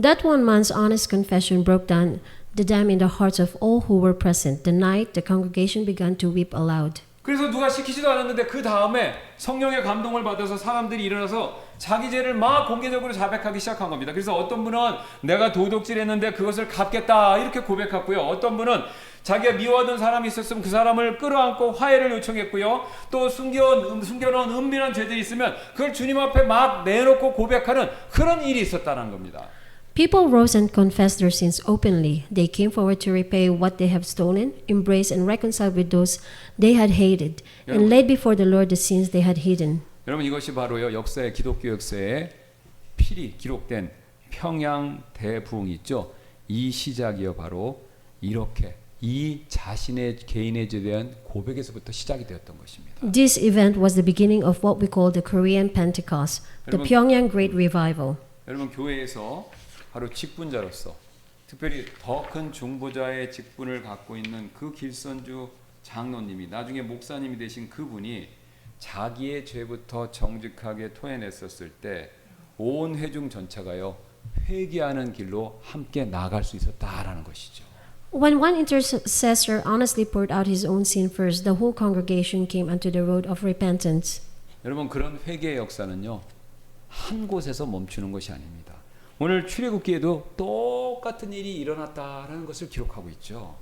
That one man's honest confession broke down the dam in the hearts of all who were present. The night the congregation began to weep aloud. 그래서 누가 시키지도 않았는데 그 다음에 성령의 감동을 받아서 사람들이 일어나서 자기 죄를 막 공개적으로 자백하기 시작한 겁니다. 그래서 어떤 분은 내가 도둑질했는데 그것을 갚겠다 이렇게 고백했고요. 어떤 분은 자기가 미워하던 사람이 있었으면 그 사람을 끌어안고 화해를 요청했고요. 또 숨겨놓은 은밀한 죄들이 있으면 그걸 주님 앞에 막 내놓고 고백하는 그런 일이 있었다는 겁니다. People rose and confessed their sins openly. They came forward to repay what they have stolen, embrace and reconcile with those they had hated, and laid before the Lord the sins they had hidden. 여러분 이것이 바로요 역사의 기독교 역사에 필히 기록된 평양 대부흥이 있죠. 이 시작이요 바로 이렇게 이 자신의 개인에 대한 고백에서부터 시작이 되었던 것입니다. This event was the beginning of what we call the Korean Pentecost, the Pyongyang Great Revival. 여러분 교회에서 바로 직분자로서 특별히 더 큰 중보자의 직분을 갖고 있는 그 길선주 장로님이 나중에 목사님이 되신 그분이 자기의 죄부터 정직하게 토해냈었을 때 온 회중 전체가요 회개하는 길로 함께 나아갈 수 있었다라는 것이죠. When one intercessor honestly poured out his own sin first, the whole congregation came onto the road of repentance. 여러분 그런 회개의 역사는요 한 곳에서 멈추는 것이 아닙니다. 오늘 출애굽기에도 똑같은 일이 일어났다라는 것을 기록하고 있죠.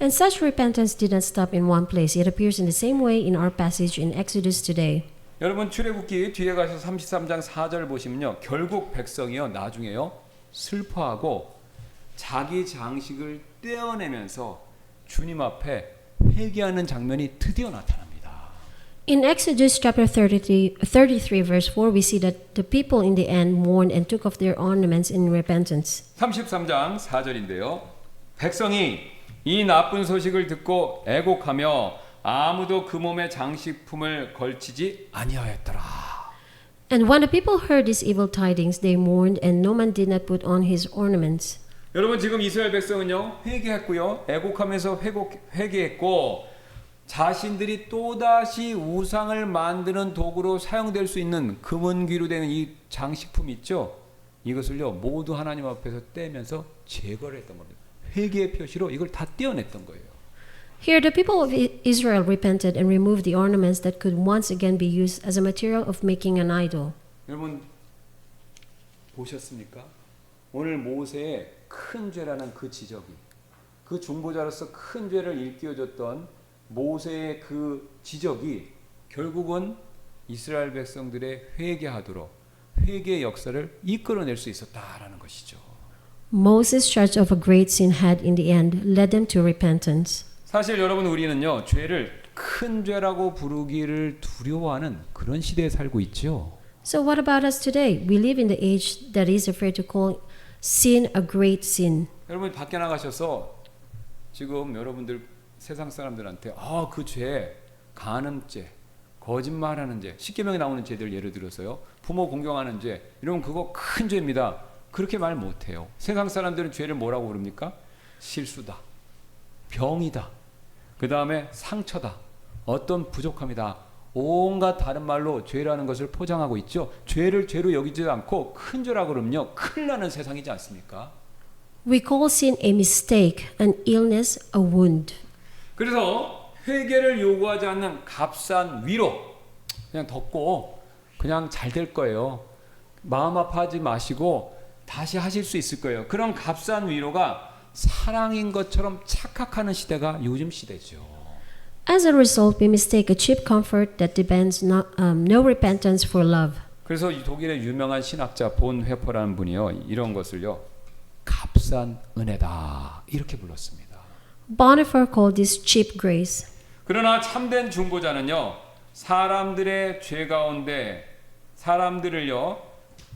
And such repentance did not stop in one place. It appears in the same way in our passage in Exodus today. 여러분 출애굽기 뒤에 가서 33장 4절 보시면요. 결국 백성이요 나중에요 슬퍼하고 자기 장식을 떼어내면서 주님 앞에 회개하는 장면이 드디어 나타납니다. In Exodus chapter 33 verse 4, we see that the people in the end mourned and took off their ornaments in repentance. 33장 4절인데요. 백성이 이 나쁜 소식을 듣고 애곡하며 아무도 그 몸에 장식품을 걸치지 아니하였더라. And when the people heard these evil tidings, they mourned, and no man did not put on his ornaments. 여러분 지금 이스라엘 백성은요 회개했고요 애곡하면서 회개했고 자신들이 또다시 우상을 만드는 도구로 사용될 수 있는 금은귀로 되는 이 장식품 있죠. 이것을요 모두 하나님 앞에서 떼면서 제거를 했던 겁니다. 회개의 표시로 이걸 다 떼어냈던 거예요. Here, the people of Israel repented and removed the ornaments that could once again be used as a material of making an idol. 여러분 보셨습니까? 오늘 모세의 큰 죄라는 그 지적이 그 중보자로서 큰 죄를 일깨워줬던 모세의 그 지적이 결국은 이스라엘 백성들의 회개하도록 회개의 역사를 이끌어낼 수 있었다라는 것이죠. Moses' charge of a great sin had in the end led them to repentance. 사실 여러분 우리는요 죄를 큰 죄라고 부르기를 두려워하는 그런 시대에 살고 있죠. So what about us today? We live in the age that is afraid to call sin a great sin. 여러분 밖에 나가셔서 지금 여러분들 세상 사람들한테 그 죄, 간음죄, 거짓말하는 죄, 십계명에 나오는 죄들 예를 들어서요. 부모 공경하는 죄, 이러면 그거 큰 죄입니다. 그렇게 말 못해요. 세상 사람들은 죄를 뭐라고 부릅니까? 실수다, 병이다, 그 다음에 상처다, 어떤 부족함이다. 온갖 다른 말로 죄라는 것을 포장하고 있죠. 죄를 죄로 여기지 않고 큰 죄라고 그러면요. 큰일 나는 세상이지 않습니까? We call sin a mistake, an illness, a wound. 그래서 회개를 요구하지 않는 값싼 위로 그냥 덮고 그냥 잘 될 거예요. 마음 아파하지 마시고 다시 하실 수 있을 거예요. 그런 값싼 위로가 사랑인 것처럼 착각하는 시대가 요즘 시대죠. As a result, we mistake a cheap comfort that demands no repentance for love. 그래서 이 독일의 유명한 신학자 본 회퍼라는 분이요 이런 것을요 값싼 은혜다 이렇게 불렀습니다. Bonhoeffer called this cheap grace. 그러나 참된 중보자는요 사람들의 죄 가운데 사람들을요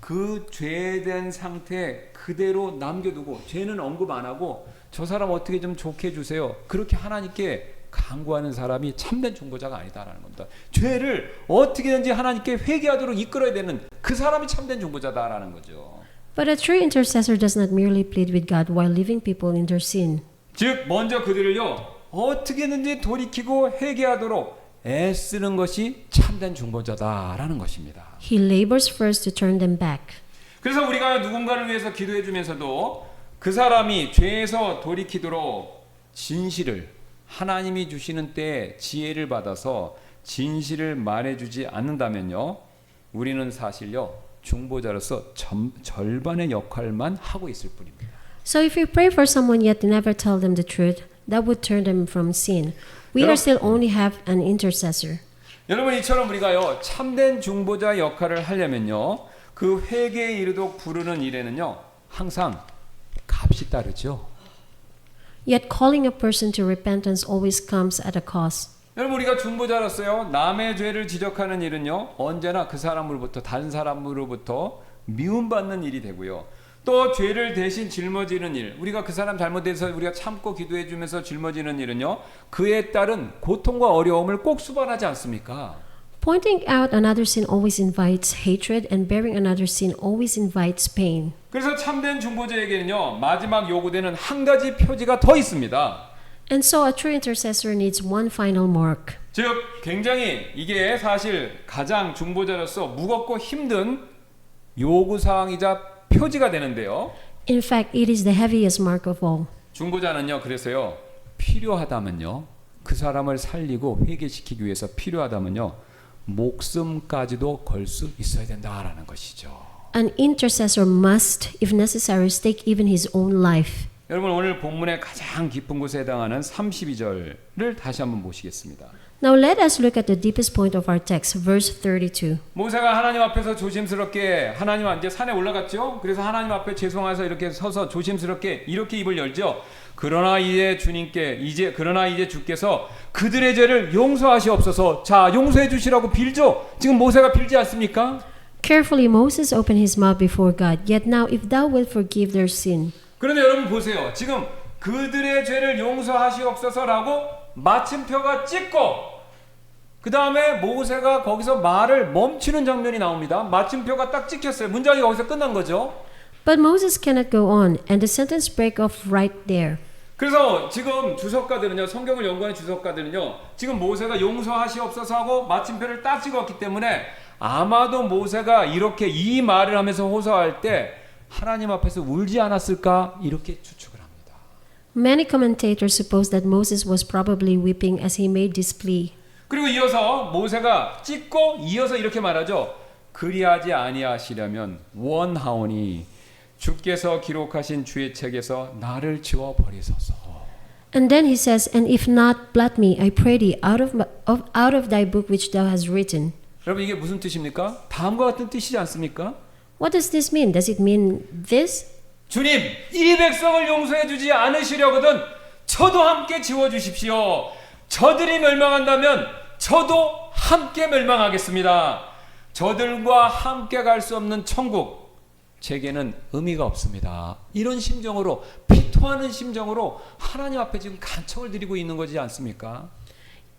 그 죄된 상태 그대로 남겨두고 죄는 언급 안 하고 저 사람 어떻게 좀 좋게 해주세요 그렇게 하나님께 간구하는 사람이 참된 중보자가 아니다라는 겁니다. 죄를 어떻게든지 하나님께 회개하도록 이끌어야 되는 그 사람이 참된 중보자다라는 거죠. But a true intercessor does not merely plead with God while leaving people in their sin. 즉 먼저 그들을요 어떻게든지 돌이키고 회개하도록 애쓰는 것이 참된 중보자다라는 것입니다. He labors first to turn them back. 그래서 우리가 누군가를 위해서 기도해 주면서도 그 사람이 죄에서 돌이키도록 진실을 하나님이 주시는 때에 지혜를 받아서 진실을 말해주지 않는다면요 우리는 사실요 중보자로서 절반의 역할만 하고 있을 뿐입니다. So if we pray for someone yet never tell them the truth, that would turn them from sin. We are still only have an intercessor. 여러분 이처럼 우리가요 참된 중보자 역할을 하려면요 그 회개에 이르도록 부르는 일에는요 항상 값이 따르죠. Yet calling a person to repentance always comes at a cost. 여러분 우리가 중보자로서요 남의 죄를 지적하는 일은요 언제나 그 사람으로부터 다른 사람으로부터 미움받는 일이 되고요. 또 죄를 대신 짊어지는 일, 우리가 그 사람 잘못해서 우리가 참고 기도해 주면서 짊어지는 일은요 그에 따른 고통과 어려움을 꼭 수반하지 않습니까? Pointing out another sin always invites hatred, and bearing another sin always invites pain. 그래서 참된 중보자에게는요 마지막 요구되는 한 가지 표지가 더 있습니다. And so a true intercessor needs one final mark. 즉 굉장히 이게 사실 가장 중보자로서 무겁고 힘든 요구사항이자 표지가 되는데요. In fact, it is the heaviest mark of all. 중보자는요 그래서요 필요하다면요 그 사람을 살리고 회개시키기 위해서 필요하다면요 목숨까지도 걸 수 있어야 된다라는 것이죠. An intercessor must, if necessary, stake even his own life. 여러분 오늘 본문의 가장 깊은 곳에 해당하는 32절을 다시 한번 보시겠습니다. Now let us look at the deepest point of our text, verse 32. 모세가 하나님 앞에서 조심스럽게 하나님 이제 산에 올라갔죠. 그래서 하나님 앞에 죄송해서 이렇게 서서 조심스럽게 이렇게 입을 열죠. 그러나 이제 주께서 그들의 죄를 용서하시옵소서. 자, 용서해 주시라고 빌죠. 지금 모세가 빌지 않습니까? Carefully Moses opened his mouth before God. Yet now if thou wilt forgive their sin. 그런데 여러분 보세요. 지금 그들의 죄를 용서하시옵소서라고 마침표가 찍고 그 다음에 모세가 거기서 말을 멈추는 장면이 나옵니다. 마침표가 딱 찍혔어요. 문장이 거기서 끝난 거죠. But Moses cannot go on, and the sentence break off right there. 그래서 지금 주석가들은요, 성경을 연구하는 주석가들은요, 지금 모세가 용서하시옵소서 하고 마침표를 딱 찍었기 때문에 아마도 모세가 이렇게 이 말을 하면서 호소할 때 하나님 앞에서 울지 않았을까 이렇게 추측을 합니다. Many commentators suppose that Moses was probably weeping as he made this plea. 그리고 이어서 모세가 찍고 이어서 이렇게 말하죠. 그리하지 아니하시려면 원하오니 주께서 기록하신 주의 책에서 나를 지워 버리소서. And then he says, And if not, blot me, I pray thee, out of thy book which thou hast written. 여러분 이게 무슨 뜻입니까? 다음과 같은 뜻이지 않습니까? What does this mean? Does it mean this? 주님, 이 백성을 용서해 주지 않으시려거든 저도 함께 지워 주십시오. 저들이 멸망한다면 저도 함께 멸망하겠습니다. 저들과 함께 갈 수 없는 천국 제게는 의미가 없습니다. 이런 심정으로 비토하는 심정으로 하나님 앞에 지금 간청을 드리고 있는 거지 않습니까?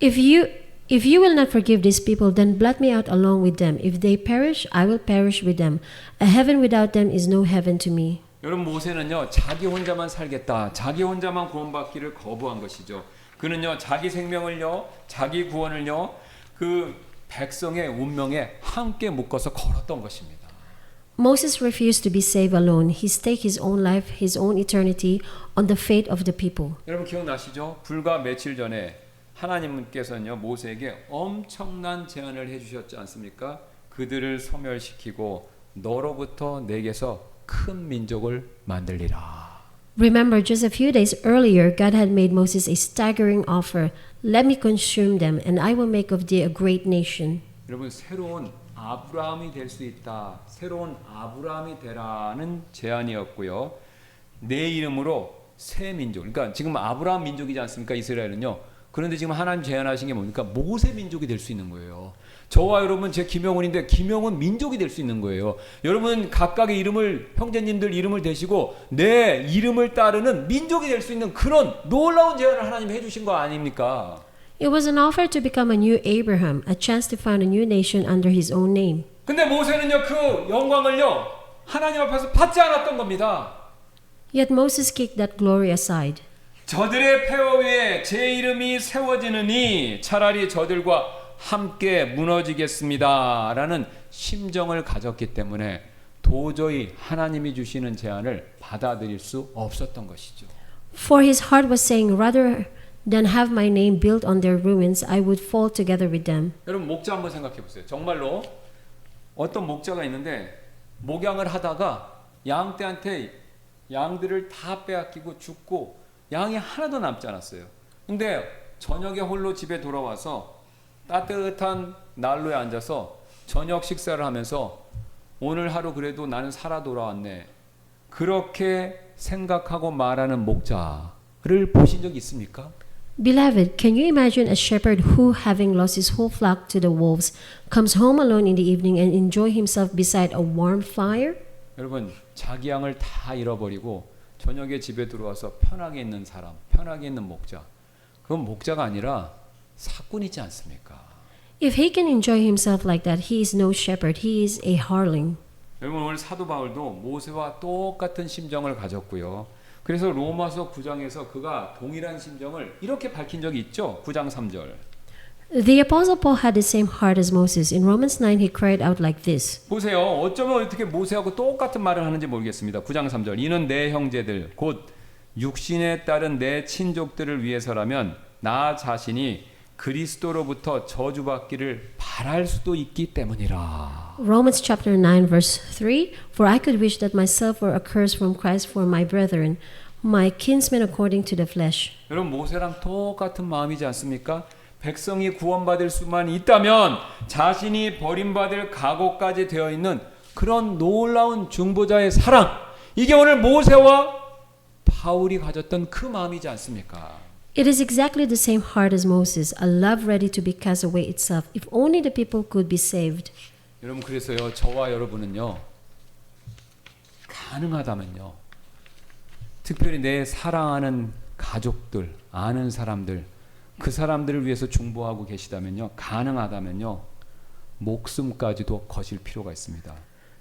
If you will not forgive these people, then blot me out along with them. If they perish, I will perish with them. A heaven without them is no heaven to me. 여러분 모세는요 자기 혼자만 살겠다, 자기 혼자만 구원받기를 거부한 것이죠. 그는요 자기 생명을요, 자기 구원을요 그 백성의 운명에 함께 묶어서 걸었던 것입니다. Moses refused to be saved alone. He staked his own life, his own eternity on the fate of the people. 여러분 기억나시죠? 불과 며칠 전에 하나님께서는요 모세에게 엄청난 제안을 해주셨지 않습니까? 그들을 소멸시키고 너로부터 내게서 큰 민족을 만들리라. Remember, just a few days earlier, God had made Moses a staggering offer. Let me consume them, and I will make of thee a great nation. 여러분 새로운 아브라함이 될 수 있다. 새로운 아브라함이 되라는 제안이었고요. 내 이름으로 새 민족. 그러니까 지금 아브라함 민족이지 않습니까? 이스라엘은요. 그런데 지금 하나님 제안하신 게 뭡니까? 모세 민족이 될 수 있는 거예요. 저와 여러분 제 김영훈인데 김영훈 민족이 될 수 있는 거예요. 여러분 각각의 이름을 형제님들 이름을 대시고 내 이름을 따르는 민족이 될 수 있는 그런 놀라운 제안을 하나님이 해주신 거 아닙니까? It was an offer to become a new Abraham, a chance to found a new nation under his own name. 근데 모세는요 그 영광을요 하나님 앞에서 받지 않았던 겁니다. Yet Moses kicked that glory aside. 저들의 폐허 위에 제 이름이 세워지느니 차라리 저들과 함께 무너지겠습니다 라는 심정을 가졌기 때문에 도저히 하나님이 주시는 제안을 받아들일 수 없었던 것이죠. For his heart was saying, Rather than have my name built on their ruins, I would fall together with them. 여러분 목자 한번 생각해 보세요. 정말로 어떤 목자가 있는데 목양을 하다가 양떼한테 양들을 다 빼앗기고 죽고 양이 하나도 남지 않았어요. 근데 저녁에 홀로 집에 돌아와서 따뜻한 난로에 앉아서 저녁 식사를 하면서 오늘 하루 그래도 나는 살아 돌아왔네. 그렇게 생각하고 말하는 목자를 보신 적 있습니까? Beloved, can you imagine a shepherd who, having lost his whole flock to the wolves, comes home alone in the evening and enjoy himself beside a warm fire? 여러분 자기 양을 다 잃어버리고 저녁에 집에 들어와서 편하게 있는 사람, 편하게 있는 목자, 그건 목자가 아니라 사꾼이지 않습니까? If he can enjoy himself like that, he is no shepherd, he is a hireling. 여러분 오늘 사도 바울도 모세와 똑같은 심정을 가졌고요. 그래서 로마서 9장에서 그가 동일한 심정을 이렇게 밝힌 적이 있죠. 9장 3절. The Apostle Paul had the same heart as Moses. In Romans 9, he cried out like this. 보세요. 어쩌면 어떻게 모세하고 똑같은 말을 하는지 모르겠습니다. 9장 3절. 이는 내 형제들 곧 육신에 따른 내 친족들을 위해서라면 나 자신이 그리스도로부터 저주받기를 바랄 수도 있기 때문이라. Romans chapter 9 verse 3, For I could wish that myself were accursed from Christ for my brethren, my kinsmen according to the flesh. 여러분 모세랑 똑같은 마음이지 않습니까? 백성이 구원받을 수만 있다면 자신이 버림받을 각오까지 되어 있는 그런 놀라운 중보자의 사랑, 이게 오늘 모세와 바울이 가졌던 그 마음이지 않습니까? It is exactly the same heart as Moses, a love ready to be cast away itself, if only the people could be saved. 여러분 그래서요 저와 여러분은요 가능하다면요 특별히 내 사랑하는 가족들, 아는 사람들, 그 사람들을 위해서 중보하고 계시다면요, 가능하다면요, 목숨까지도 거실 필요가 있습니다.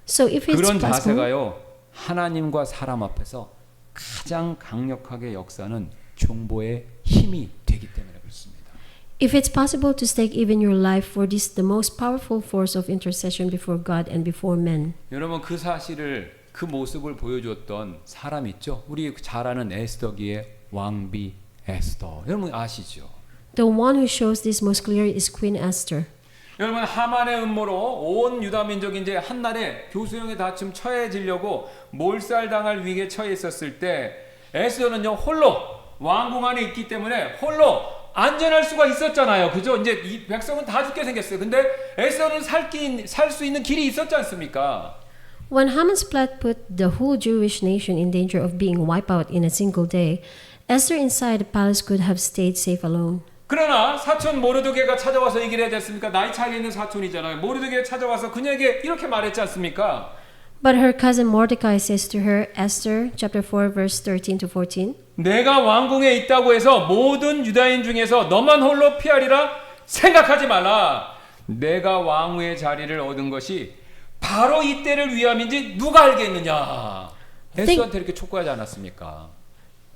So if it's 그런 possible, 자세가요, 하나님과 사람 앞에서 가장 강력하게 역사는 중보의 힘이 되기 때문에 그렇습니다. if it's possible to stake even your life for this, the most powerful force of intercession before God and before men. 여러분, 그 사실을, 그 모습을 보여줬던 사람 있죠? 우리 잘 아는 에스더기의 왕비 에스더. 여러분 아시죠? The one who shows this most clearly is Queen Esther. 여러분, 하만의 음모로 온 유다 민족이 이제 한날에 교수형에 다쯤 처해지려고 몰살당할 위기에 처해 있었을 때 에스더는요, 홀로 왕궁 안에 있기 때문에 홀로 안전할 수가 있었잖아요. 그죠? 이제 이 백성은 다 죽게 생겼어요. 근데 에스더는 살 수 있는 길이 있었지 않습니까? When Haman's plot put the whole Jewish nation in danger of being wiped out in a single day, Esther inside the palace could have stayed safe alone. 그러나 사촌 모르드게가 찾아와서 얘기를 해야 됐습니까? 나이 차이 있는 사촌이잖아요. 모르드게가 찾아와서 그녀에게 이렇게 말했지 않습니까? But her cousin Mordecai says to her, Esther, chapter 4, verse 13 to 14, 내가 왕궁에 있다고 해서 모든 유다인 중에서 너만 홀로 피하리라 생각하지 말라. 내가 왕후의 자리를 얻은 것이 바로 이때를 위함인지 누가 알겠느냐. 에스더한테 이렇게 촉구하지 않았습니까?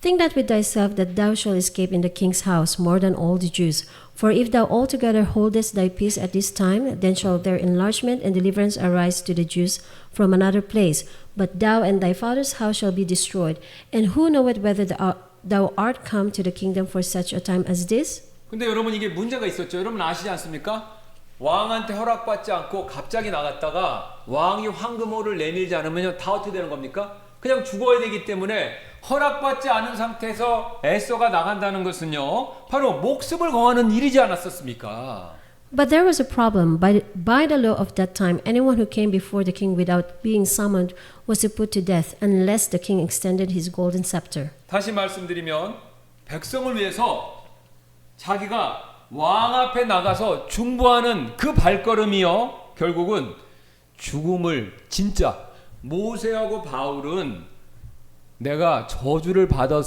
Think that with thyself that thou shalt escape in the king's house more than all the Jews. For if thou altogether holdest thy peace at this time, then shall their enlargement and deliverance arise to the Jews from another place. But thou and thy father's house shall be destroyed. And who knoweth whether thou art come to the kingdom for such a time as this? 근데 여러분, 이게 문제가 있었죠. 여러분 아시지 않습니까? 왕한테 허락받지 않고 갑자기 나갔다가 왕이 황금호를 내밀지 않으면 다 어떻게 되는 겁니까? 그냥 죽어야 되기 때문에 허락받지 않은 상태에서 에스더가 나간다는 것은요, 바로 목숨을 거하는 일이지 않았었습니까? But there was a problem. By the law of that time, anyone who came before the king without being summoned was to put to death, unless the king extended his golden scepter. 다시 말씀드리면 백성을 위해서 자기가 왕 앞에 나가서 중보하는 그 발걸음이요, 결국은 죽음을, 진짜 모세하고 바울은 내가 저주를 받을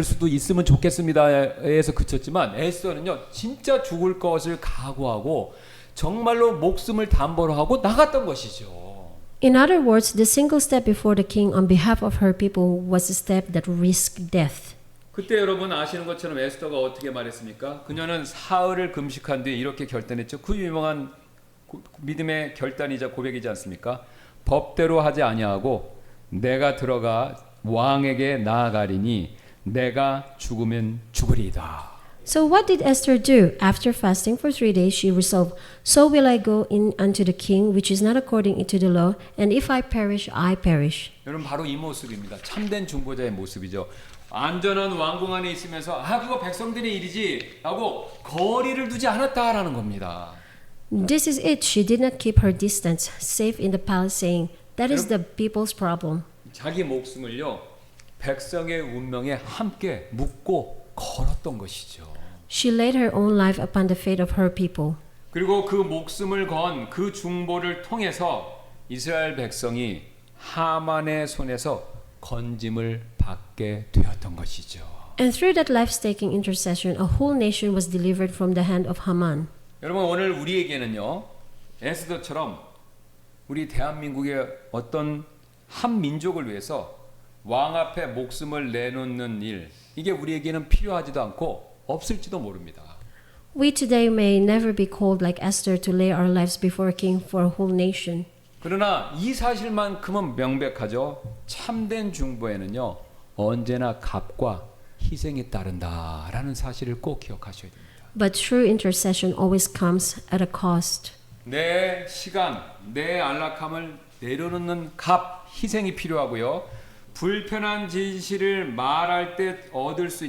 수도 있으면 좋겠습니다에서 그쳤지만 에스더는요, 진짜 죽을 것을 각오하고 정말로 목숨을 담보로 하고 나갔던 것이죠. In other words, the single step before the king on behalf of her people was a step that risked death. 그때 여러분 아시는 것처럼 에스더가 어떻게 말했습니까? 그녀는 사흘을 금식한 뒤에 이렇게 결단했죠. 그 유명한 믿음의 결단이자 고백이지 않습니까? 법대로 하지 아니하고 내가 들어가 왕에게 나아가리니 내가 죽으면 죽으리이다. So what did Esther do? After fasting for 3 days, she resolved, So will I go in unto the king, which is not according to the law, and if I perish, I perish. 여러분 바로 이 모습입니다. 참된 중보자의 모습이죠. 안전한 왕궁 안에 있으면서 그거 백성들의 일이지 하고 거리를 두지 않았다라는 겁니다. This is it. She did not keep her distance, safe in the palace, saying, That is the people's problem. 자기 목숨을요, 백성의 운명에 함께 묻고 걸었던 것이죠. She laid her own life upon the fate of her people. 그리고 그 목숨을 건 그 중보를 통해서 이스라엘 백성이 하만의 손에서 건짐을 받게 되었던 것이죠. And through that life-staking intercession, a whole nation was delivered from the hand of Haman. 여러분 오늘 우리에게는요, 에스더처럼 우리 대한민국의 어떤 한 민족을 위해서 왕 앞에 목숨을 내놓는 일, 이게 우리에게는 필요하지도 않고 없을지도 모릅니다. We today may never be called like Esther to lay our lives before a king for a whole nation. 그러나 이 사실만큼은 명백하죠. 참된 중보에는요, 언제나 값과 희생이 따른다라는 사실을 꼭 기억하셔야 됩니다. But true intercession always comes at a cost. 내 시간, 내 안락함을 내려놓는 값, 희생이 필요하고요. 불편한 진실을 말할 때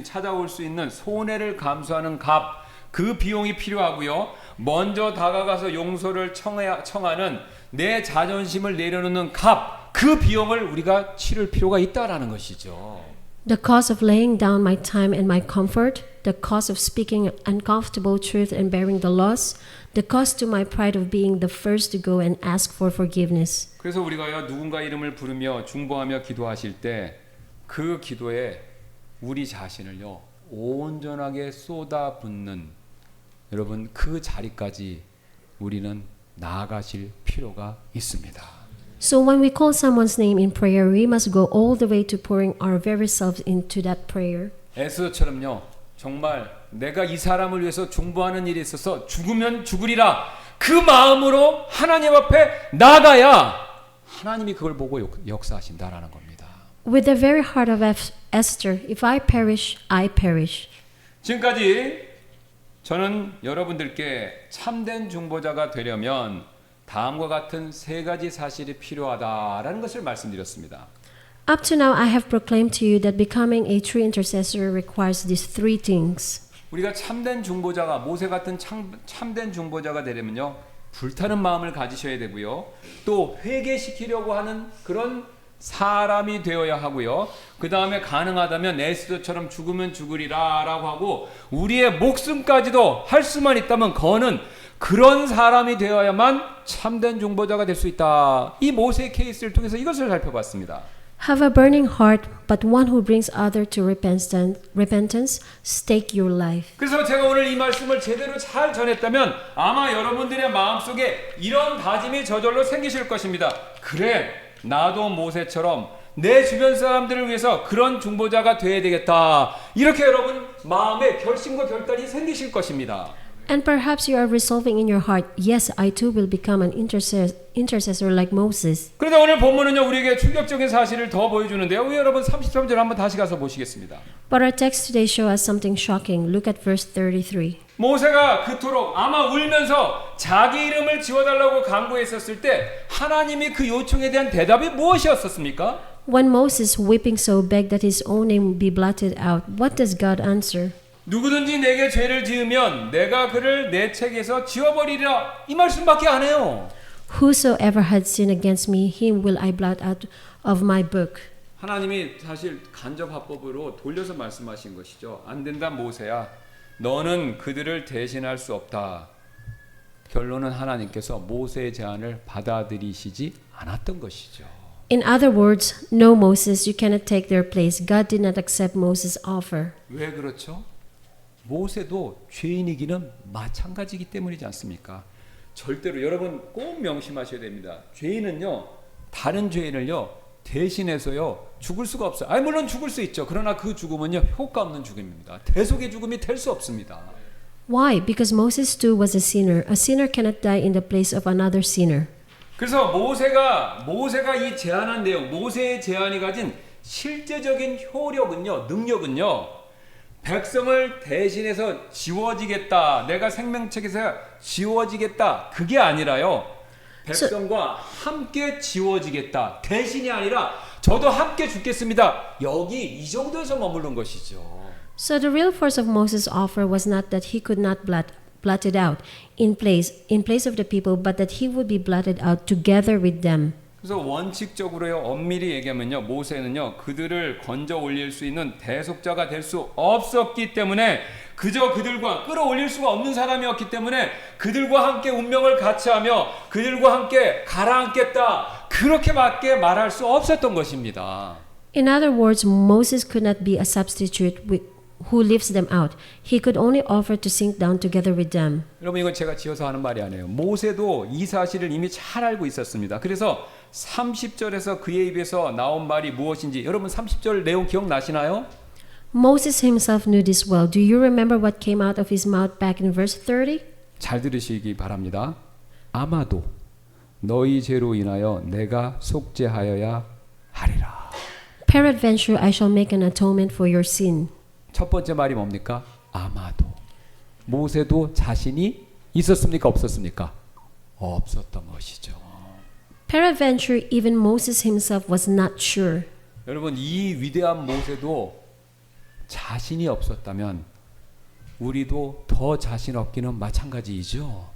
찾아올 수 있는 손해를 감수하는 값, 그 비용이 필요하고요. 먼저 다가가서 용서를 청하는 내 자존심을 내려놓는 값, 그 비용을 우리가 치를 필요가 있다라는 것이죠. The cost of laying down my time and my comfort, the cost of speaking uncomfortable truth and bearing the loss, the cost to my pride of being the first to go and ask for forgiveness. 그래서 우리가요, 누군가 이름을 부르며 중보하며 기도하실 때 그 기도에 우리 자신을요, 온전하게 쏟아붓는 여러분 그 자리까지 우리는 나아가실 필요가 있습니다. So when we call someone's name in prayer, we must go all the way to pouring our very selves into that prayer. 에스더처럼요. 정말 내가 이 사람을 위해서 중보하는 일이 있어서 죽으면 죽으리라 그 마음으로 하나님 앞에 나가야 하나님이 그걸 보고 역사하신다라는 겁니다. With the very heart of Esther, if I perish, I perish. 지금까지 저는 여러분들께 참된 중보자가 되려면 다음과 같은 세 가지 사실이 필요하다라는 것을 말씀드렸습니다. Up to now, I have proclaimed to you that becoming a true intercessor requires these three things. 우리가 참된 중보자가 모세 같은 참된 중보자가 되려면요. 불타는 마음을 가지셔야 되고요. 또 회개시키려고 하는 그런 사람이 되어야 하고요. 그 다음에 가능하다면 에스더처럼 죽으면 죽으리라라고 하고 우리의 목숨까지도 할 수만 있다면 거는 그런 사람이 되어야만 참된 중보자가 될 수 있다. 이 모세의 케이스를 통해서 이것을 살펴봤습니다. Have a burning heart, but one who brings others to repentance. Stake your life. 그래서 제가 오늘 이 말씀을 제대로 잘 전했다면 아마 여러분들의 마음속에 이런 다짐이 저절로 생기실 것입니다. 그래, 나도 모세처럼 내 주변 사람들을 위해서 그런 중보자가 돼야 되겠다. 이렇게 여러분 마음에 결심과 결단이 생기실 것입니다. And perhaps you are resolving in your heart, yes, I too will become an intercessor like Moses. 그런데 오늘 본문은요 우리에게 충격적인 사실을 더 보여주는데요. 우리 여러분 33절 한번 다시 가서 보시겠습니다. But our text today shows us something shocking. Look at verse 33. 모세가 그토록 아마 울면서 자기 이름을 지워달라고 간구했었을 때 하나님이 그 요청에 대한 대답이 무엇이었습니까? When Moses, weeping so, begged that his own name be blotted out, what does God answer? 누구든지 내게 죄를 지으면 내가 그를 내 책에서 지워버리리라 이 말씀밖에 안 해요. Whosoever had sinned against me, him will I blot out of my book. 하나님이 사실 간접화법으로 돌려서 말씀하신 것이죠. 안 된다 모세야. 너는 그들을 대신할 수 없다. 결론은 하나님께서 모세의 제안을 받아들이시지 않았던 것이죠. In other words, no, Moses, you cannot take their place. God did not accept Moses' offer. 왜 그렇죠? 모세도 죄인이기는 마찬가지이기 때문이지 않습니까? 절대로 여러분 꼭 명심하셔야 됩니다. 죄인은요 다른 죄인을요 대신해서요 죽을 수가 없어요. 아니 물론 죽을 수 있죠. 그러나 그 죽음은요 효과 없는 죽음입니다. 대속의 죽음이 될 수 없습니다. Why? Because Moses too was a sinner. A sinner cannot die in the place of another sinner. 그래서 모세가 이 제안한 내용, 모세의 제안이 가진 실제적인 효력은요, 능력은요, 백성을 대신해서 지워지겠다, 내가 생명책에서 지워지겠다, 그게 아니라요, 백성과 함께 지워지겠다, 대신이 아니라 저도 함께 죽겠습니다. 여기 이 정도에서 머무른 것이죠. So the real force of Moses' offer was not that he could not blot it out in place of the people, but that he would be blotted out together with them. 그래서 원칙적으로요 엄밀히 얘기하면요 모세는요 그들을 건져 올릴 수 있는 대속자가 될 수 없었기 때문에 그저 그들과 끌어올릴 수가 없는 사람이었기 때문에 그들과 함께 운명을 같이하며 그들과 함께 가라앉겠다 그렇게밖에 말할 수 없었던 것입니다. In other words, Moses could not be a substitute who lifts them out. He could only offer to sink down together with them. 여러분 이건 제가 지어서 하는 말이 아니에요. 모세도 이 사실을 이미 잘 알고 있었습니다. 그래서 30절에서 그의 입에서 나온 말이 무엇인지 여러분 30절 내용 기억나시나요? Moses himself knew this well. Do you remember what came out of his mouth back in verse 30? 잘 들으시기 바랍니다. 아마도 너희 죄로 인하여 내가 속죄하여야 하리라. Peradventure I shall make an atonement for your sin. 첫 번째 말이 뭡니까? 아마도. 모세도 자신이 있었습니까? 없었습니까? 없었던 것이죠. Peradventure even Moses himself was not sure. 여러분 이 위대한 모세도 자신이 없었다면 우리도 더 자신 없기는 마찬가지이죠.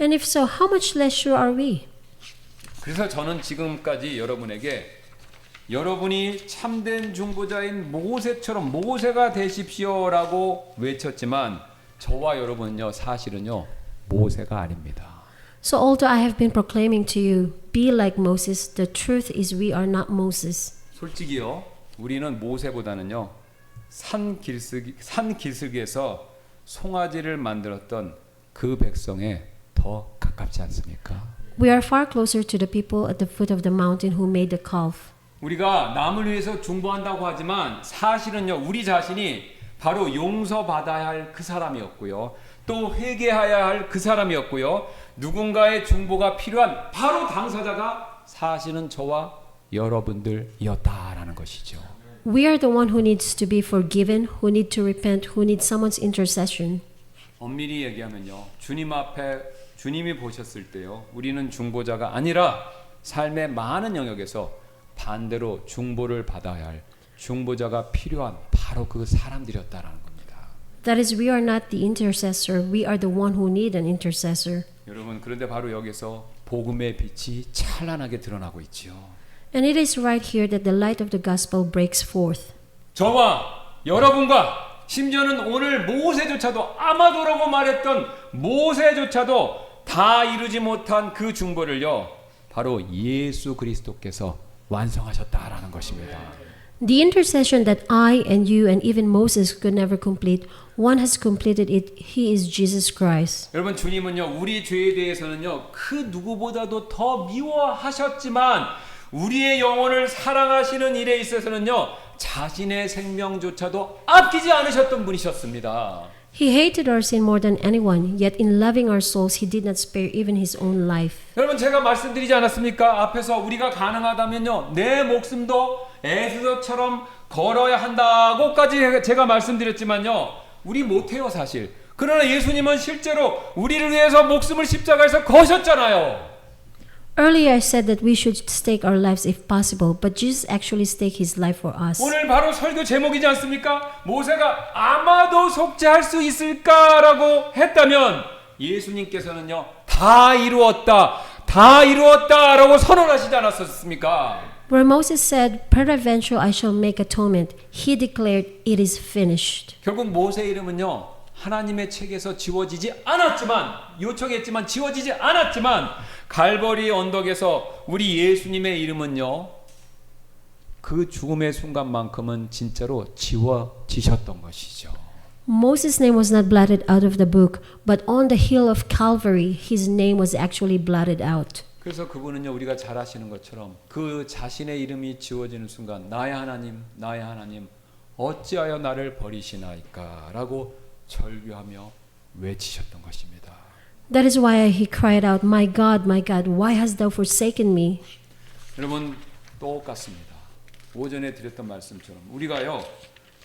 And if so, how much less sure are we? 그래서 저는 지금까지 여러분에게 여러분이 참된 중보자인 모세처럼 모세가 되십시오라고 외쳤지만 저와 여러분은요 사실은요 모세가 아닙니다. So although I have been proclaiming to you, be like Moses, the truth is we are not Moses. 솔직히요 우리는 모세보다는요 산 기슭에서 송아지를 만들었던 그 백성에 더 가깝지 않습니까? We are far closer to the people at the foot of the mountain who made the calf. 우리가 남을 위해서 중보한다고 하지만 사실은요, 우리 자신이 바로 용서받아야 할 그 사람이었고요, 또 회개해야 할 그 사람이었고요, 누군가의 중보가 필요한 바로 당사자가 사실은 저와 여러분들이었다라는 것이죠. We are the one who needs to be forgiven, who need to repent, who need someone's intercession. 엄밀히 얘기하면요, 주님 앞에 주님이 보셨을 때요, 우리는 중보자가 아니라 삶의 많은 영역에서 반대로 중보를 받아야 할 중보자가 필요한 바로 그 사람들이었다라는 겁니다. That is, we are not the intercessor, we are the one who need an intercessor. 여러분, 그런데 바로 여기서 복음의 빛이 찬란하게 드러나고 있지요. And it is right here that the light of the gospel breaks forth. 저와 여러분과 심지어는 오늘 모세조차도 아마도라고 말했던 모세조차도 다 이루지 못한 그 중보를요, 바로 예수 그리스도께서 완성하셨다라는 것입니다. The intercession that I and you and even Moses could never complete, one has completed it. He is Jesus Christ. 여러분, 주님은요, 우리 죄에 대해서는요, 그 누구보다도 더 미워하셨지만 우리의 영혼을 사랑하시는 일에 있어서는요, 자신의 생명조차도 아끼지 않으셨던 분이셨습니다. He hated our sin more than anyone, yet in loving our souls, he did not spare even his own life. 여러분, 제가 말씀드리지 않았습니까? 앞에서 우리가 가능하다면요, 내 목숨도 에스더처럼 걸어야 한다고까지 제가 말씀드렸지만요, 우리 못해요, 사실. 그러나 예수님은 실제로 우리를 위해서 목숨을 십자가에서 거셨잖아요. Earlier I said that we should stake our lives if possible, but Jesus actually staked his life for us. 오늘 바로 설교 제목이지 않습니까? 모세가 아마도 속죄할 수 있을까라고 했다면 예수님께서는요, 다 이루었다라고 선언하시지 않았습니까? Where Moses said, "Peradventure I shall make atonement," he declared, "It is finished." 결국 모세 이름은요, 하나님의 책에서 지워지지 않았지만, 요청했지만 지워지지 않았지만, 갈보리 언덕에서 우리 예수님의 이름은요, 그 죽음의 순간만큼은 진짜로 지워지셨던 것이죠. Moses' name was not blotted out of the book, but on the hill of Calvary, his name was actually blotted out. 그래서 그분은요, 우리가 잘 아시는 것처럼 그 자신의 이름이 지워지는 순간, 나의 하나님, 어찌하여 나를 버리시나이까 라고 절규하며 외치셨던 것입니다. That is why he cried out, my God, why hast thou forsaken me?" 여러분, 똑같습니다. 오전에 드렸던 말씀처럼 우리가요,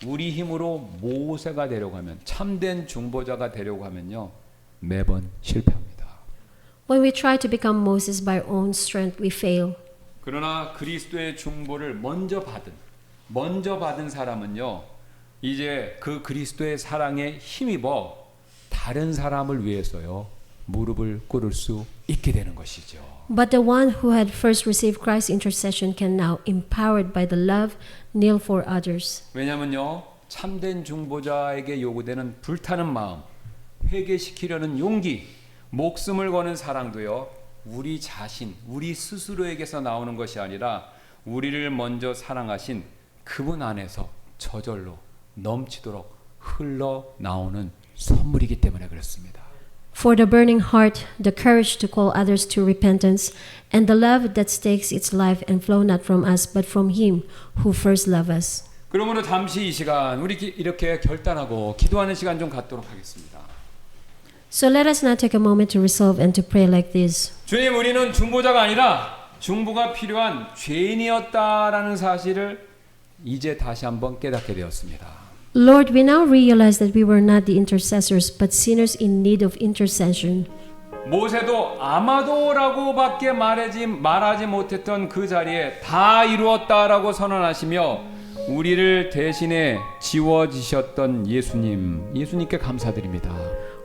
우리 힘으로 모세가 되려고 하면, 참된 중보자가 되려고 하면요, 매번 실패합니다. When we try to become Moses by our own strength, we fail. 그러나 그리스도의 중보를 먼저 받은 사람은요, 이제 그 그리스도의 사랑에 힘입어 다른 사람을 위해서요, 무릎을 꿇을 수 있게 되는 것이죠. But the one who had first received Christ's intercession can now, empowered by the love, kneel for others. 왜냐면요, 참된 중보자에게 요구되는 불타는 마음, 회개시키려는 용기, 목숨을 거는 사랑도요, 우리 자신, 우리 스스로에게서 나오는 것이 아니라 우리를 먼저 사랑하신 그분 안에서 저절로 넘치도록 흘러나오는 선물이기 때문에 그렇습니다. For the burning heart, the courage to call others to repentance, and the love that stakes its life and flow not from us, but from Him who first loved us. 그러므로 잠시 이 시간 우리 이렇게 결단하고 기도하는 시간 좀 갖도록 하겠습니다. So let us now take a moment to resolve and to pray like this. 주님, 우리는 중보자가 아니라 중보가 필요한 죄인이었다라는 사실을 이제 다시 한번 깨닫게 되었습니다. Lord, we now realize that we were not the intercessors, but sinners in need of intercession. 모세도 아마도라고밖에 말하지 못했던 그 자리에 다 이루었다라고 선언하시며 우리를 대신에 지워지셨던 예수님께 감사드립니다.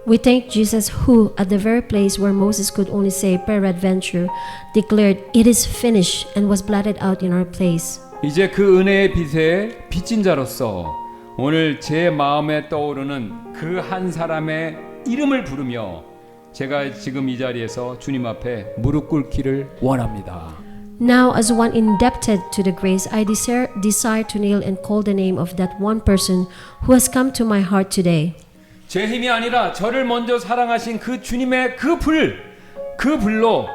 We thank Jesus who, at the very place where Moses could only say peradventure, declared, "It is finished," and was blotted out in our place. 이제 그 은혜의 빛에 빚진 자로서 오늘 제 마음에 떠오르는 그 한 사람의 이름을 부르며 제가 지금 이 자리에서 주님 앞에 무릎 꿇기를 원합니다. Now, as one indebted to the grace, I desire to kneel and call the name of that one person who has come to my heart today. 제 힘이 아니라 저를 먼저 사랑하신 그 주님의 그 불로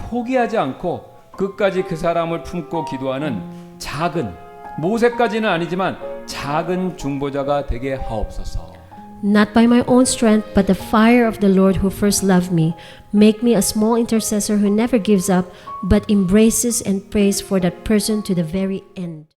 포기하지 않고 끝까지 그 사람을 품고 기도하는 작은, 모세까지는 아니지만 작은 중보자가 되게 하옵소서. Not by my own strength, but the fire of the Lord who first loved me. Make me a small intercessor who never gives up, but embraces and prays for that person to the very end.